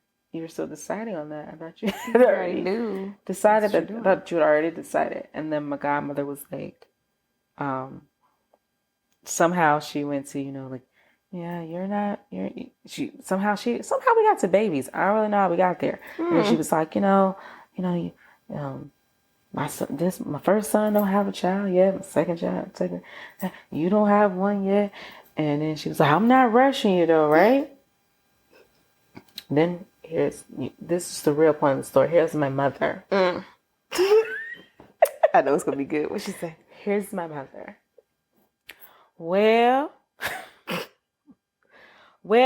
still deciding on that. I thought you had already knew. decided that. I thought you had already decided. And then my godmother was like, somehow she went to, like, yeah, somehow we got to babies. I don't really know how we got there. And then she was like, my first son don't have a child yet. My second, you don't have one yet. And then she was like, I'm not rushing you though, right? Then this is the real point of the story. Here's my mother. I know it's gonna be good. What she say? Here's my mother. Well,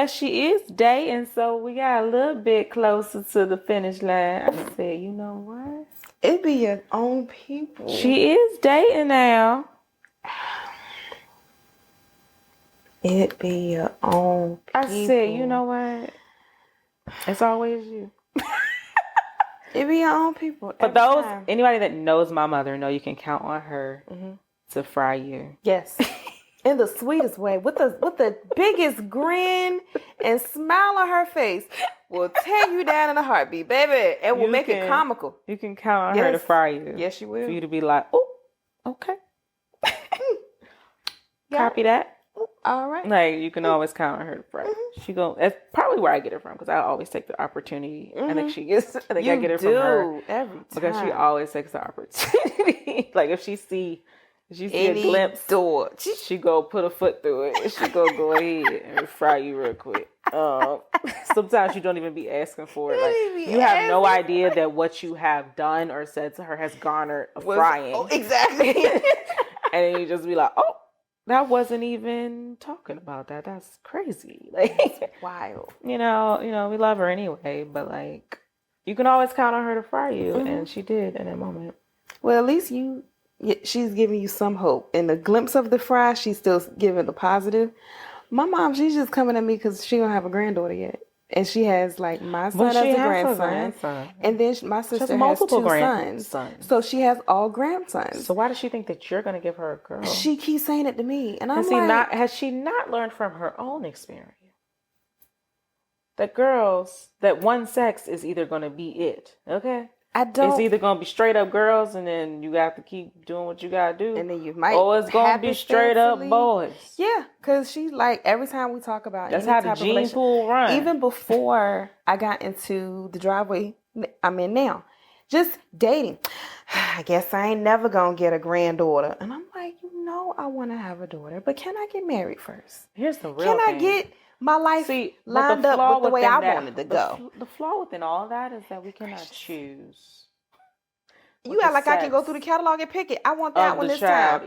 she is dating, so we got a little bit closer to the finish line. I said, you know what? It be your own people. She is dating now. It be your own people. I said, you know what? It's always you. It be your own people. But anybody that knows my mother, know you can count on her to fry you. Yes. In the sweetest way, with the biggest grin and smile on her face, will tear you down in a heartbeat, baby, and will make it comical. You can count on her to fry you. Yes, she will. For you to be like, oh, okay. Copy that. All right. Like, you can always count on her to fry. That's probably where I get it from, because I always take the opportunity. I think I get it from her every time, because she always takes the opportunity. Like, if she see a glimpse, she go put a foot through it, and she go ahead and fry you real quick. Sometimes you don't even be asking for it. Like, you have no idea that what you have done or said to her has garnered a frying. Oh, exactly. And then you just be like, oh, that wasn't even talking about that. That's crazy. Like, that's wild. We love her anyway, but like, you can always count on her to fry you, and she did in that moment. Well, at least she's giving you some hope. In the glimpse of the fry, she's still giving the positive. My mom, she's just coming at me because she don't have a granddaughter yet. And she has, like, my son as a grandson. And then my sister has two sons. So she has all grandsons. So why does she think that you're going to give her a girl? She keeps saying it to me. And I'm has she not learned from her own experience that one sex is either going to be it, okay? It's either going to be straight up girls, and then you have to keep doing what you got to do. And then you might. Or it's going to be straight up boys. Yeah, because she's like, every time we talk about that's how the gene pool runs. Even before I got into the driveway I'm in now, just dating. I guess I ain't never going to get a granddaughter. And I'm like, I want to have a daughter, but can I get married first? Here's the real thing. Can I get my life lined up with the way I wanted to go? The flaw within all of that is that we cannot choose. You act like I can go through the catalog and pick it. I want that one this time.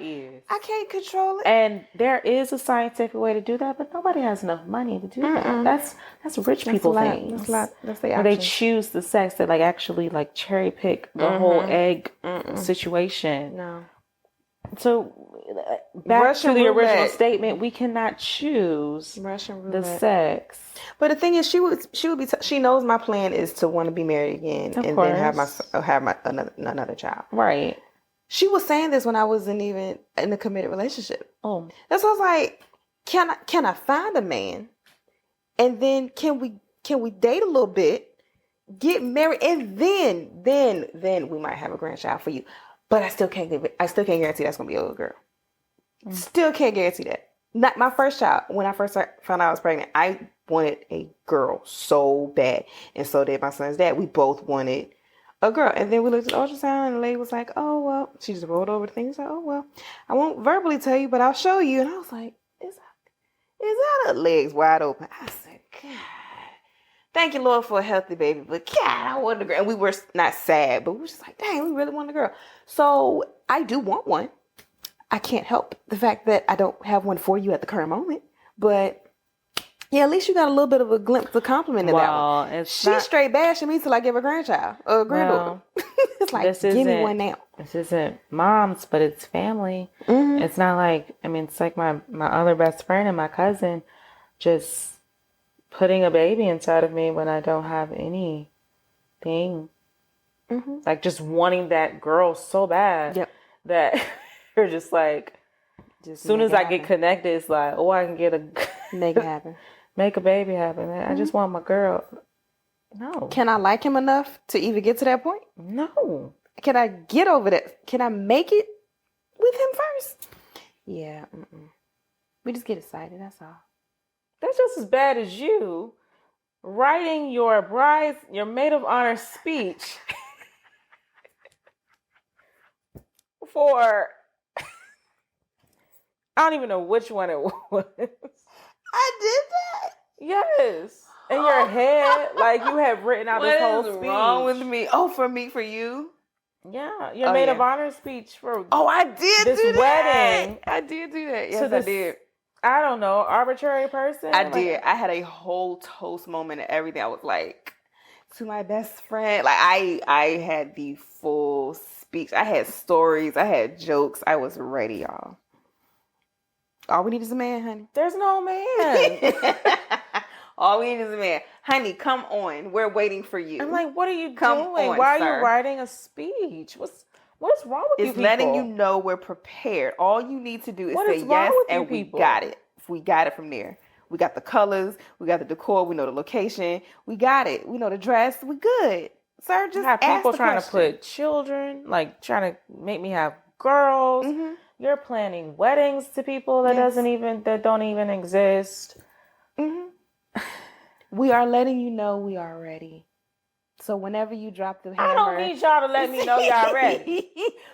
I can't control it. And there is a scientific way to do that, but nobody has enough money to do that. That's rich people things. That's the where they choose the sex that like actually like cherry pick the whole egg situation. No. So back to the original statement, we cannot choose the sex. But the thing is, she knows my plan is to want to be married again and then have another child. Right. She was saying this when I wasn't even in a committed relationship. Oh, that's why I was like, can I find a man, and then can we date a little bit, get married, and then we might have a grandchild for you. But I still can't guarantee that's gonna be a little girl. Still can't guarantee that. Not my first child. When I first found out I was pregnant, I wanted a girl so bad, and so did my son's dad. We both wanted a girl, and then we looked at the ultrasound, and the lady was like, "Oh well," she just rolled over the thing. She's like, "Oh well, I won't verbally tell you, but I'll show you." And I was like, "Is that her legs wide open?" I said, "God." Thank you, Lord, for a healthy baby. But God, I wanted a girl. And we were not sad, but we were just like, dang, we really want a girl. So I do want one. I can't help the fact that I don't have one for you at the current moment. But yeah, at least you got a little bit of a glimpse of compliment in that one. She's straight bashing me till I give a grandchild or a granddaughter. It's like, give me one now. This isn't mom's, but it's family. Mm-hmm. It's not like, it's like my other best friend and my cousin just putting a baby inside of me when I don't have anything. Like just wanting that girl so bad that you're just like, as soon as I get connected, it's like, oh, I can get make it happen. Make a baby happen. I just want my girl. No. Can I like him enough to even get to that point? No. Can I get over that? Can I make it with him first? Yeah. We just get excited. That's all. That's just as bad as you writing your maid of honor speech for, I don't even know which one it was. I did that? Yes. In your head, like you have written out this whole speech. What is wrong with me? Oh, for you? Yeah, your maid of honor speech for I did this do that. wedding. I did do that. Yes, I did. I don't know, arbitrary person. I did. I had a whole toast moment and everything. I was like, to my best friend. Like I had the full speech. I had stories. I had jokes. I was ready, y'all. All we need is a man, honey. There's no man. All we need is a man. Honey, come on. We're waiting for you. I'm like, what are you doing? Why are you writing a speech? What's wrong with you people? It's letting you know we're prepared. All you need to do is say yes, and we got it. We got it from there. We got the colors. We got the decor. We know the location. We got it. We know the dress. We good. Sir, just ask people the trying question. To put children, like trying to make me have girls. You're planning weddings to people that don't even exist. We are letting you know we are ready. So whenever you drop the hammer, I don't need y'all to let me know y'all ready.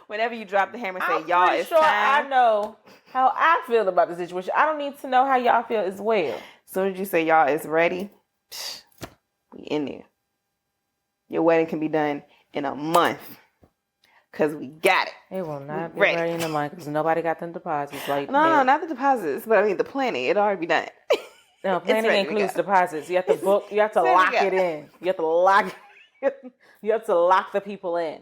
Whenever you drop the hammer, say y'all it's time. I know how I feel about the situation. I don't need to know how y'all feel as well. As soon as you say y'all is ready, we in there. Your wedding can be done in a month. Because we got it. It will not be ready in a month because nobody got them deposits. Like no, not the deposits, but I mean the planning. It'll already be done. No, planning includes deposits. You have to book. You have to lock it in. You have to lock. You have to lock the people in.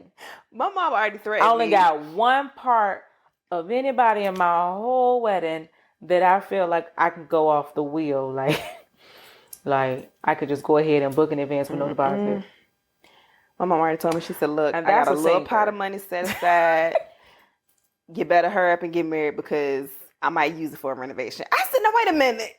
My mom already threatened. I only got one part of anybody in my whole wedding that I feel like I can go off the wheel. Like I could just go ahead and book in advance with no deposit. My mom already told me. She said, "Look, I got a little pot of money set aside. You better hurry up and get married because I might use it for a renovation." I said, "No, wait a minute."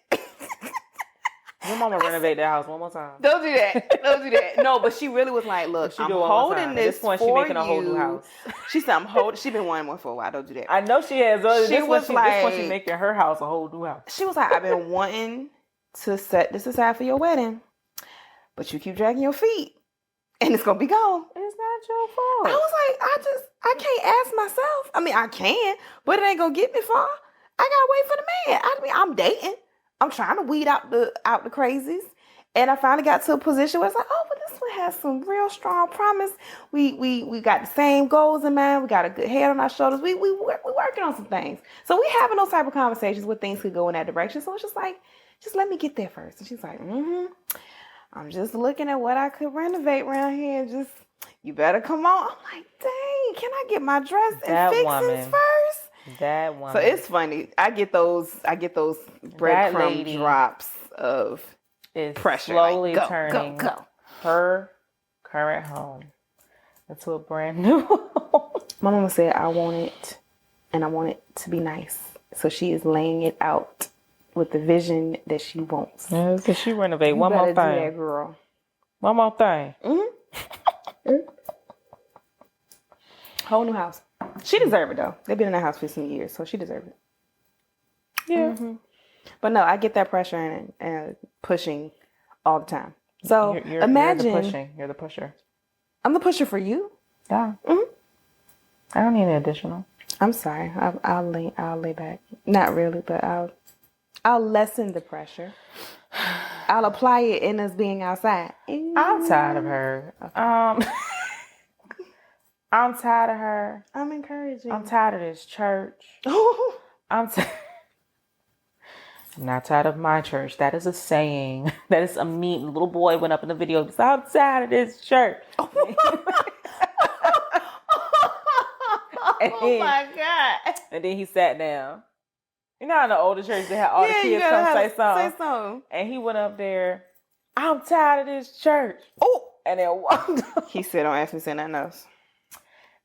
Your mama renovate that house one more time. Don't do that. Don't do that. No, but she really was like, "Look, I'm holding this for she making a whole new house." She said, "I'm holding." She been wanting one for a while. Don't do that. I know she has. She was like, "This one she making her house a whole new house." She was like, "I've been wanting to set this aside for your wedding, but you keep dragging your feet, and it's gonna be gone." It's not your fault. I was like, I can't ask myself. I mean, I can, but it ain't gonna get me far. I gotta wait for the man. I mean, I'm dating. I'm trying to weed out the crazies. And I finally got to a position where it's like, oh, but this one has some real strong promise. We got the same goals in mind. We got a good head on our shoulders. We working on some things. So we having those type of conversations where things could go in that direction. So it's just like, just let me get there first. And she's like, I'm just looking at what I could renovate around here. Just, you better come on. I'm like, dang, can I get my dress and fixings first? That one. So it's funny. I get those breadcrumb drops of pressure. Slowly like, turning her current home into a brand new home. My mama said, I want it, and I want it to be nice. So she is laying it out with the vision that she wants. Yeah, so she renovate one more thing. That, girl. One more thing. Whole new house. She deserved it though. They've been in that house for some years, so she deserved it. Yeah. But no, I get that pressure and pushing all the time. So imagine you're the pusher. I'm the pusher for you. Yeah. I don't need an additional. I'm sorry. I'll lay back. Not really, but I'll lessen the pressure. I'll apply it in us being outside. I'm tired of her. I'm tired of her. I'm encouraging. I'm tired of this church. I'm not tired of my church. That is a saying. That is a meme. Little boy went up in the video. I'm tired of this church. Oh my God. And then he sat down. You know how in the older church they had all the you kids gotta come have- say something. Say something. And he went up there, I'm tired of this church. Oh, and then walked off. He said, "Don't ask me to say nothing else."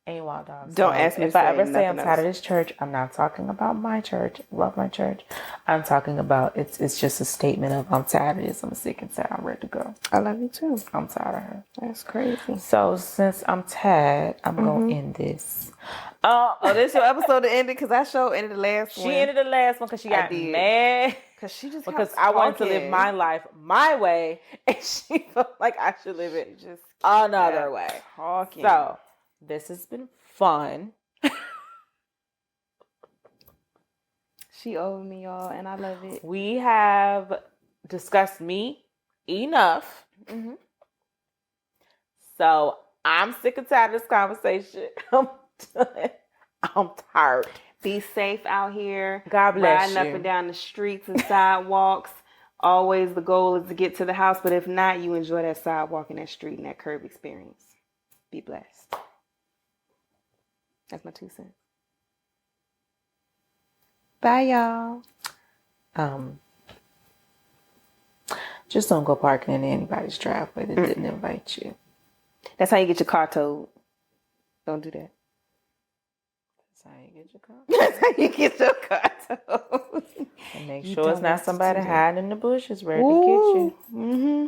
And he walked off. Don't So ask me if to I say ever say I'm nothing tired of else. this church, I'm not talking about my church. Love my church. I'm talking about it's just a statement of I'm tired of this. I'm sick and tired. I'm ready to go. I love you too. I'm tired of her. That's crazy. So since I'm tired, I'm gonna end this. Oh, this your episode to end it because I sure ended the last one. She ended the last one because she got mad. Because she just Because kept I wanted to live talking. my life my way, and she felt like I should live it just another way. Talking. So this has been fun. She owed me, y'all, and I love it. We have discussed me enough. Mm-hmm. So I'm sick and tired of this conversation. I'm done. I'm tired. Be safe out here. God bless Riding up you. and down the streets and sidewalks. Always the goal is to get to the house, but if not, you enjoy that sidewalk and that street and that curb experience. Be blessed. That's my 2 cents. Bye, y'all. Just don't go parking in anybody's driveway that didn't invite you. That's how you get your car towed. Don't do that. That's how you get your car. That's how you get your car towed. And make You sure it's don't not want to somebody do that. hiding in the bushes ready to get you. Mm-hmm.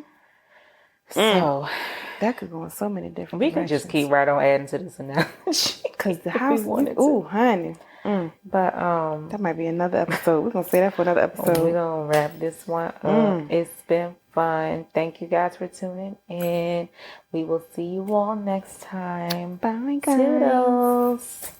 So That could go in so many different we can just keep right on adding to this analogy. because the if we house. wanted to. Ooh, honey. But That might be another episode. We're gonna say that for another episode. we're gonna wrap this one up. It's been fun. Thank you guys for tuning in. We will see you all next time. Bye, guys. Toodles.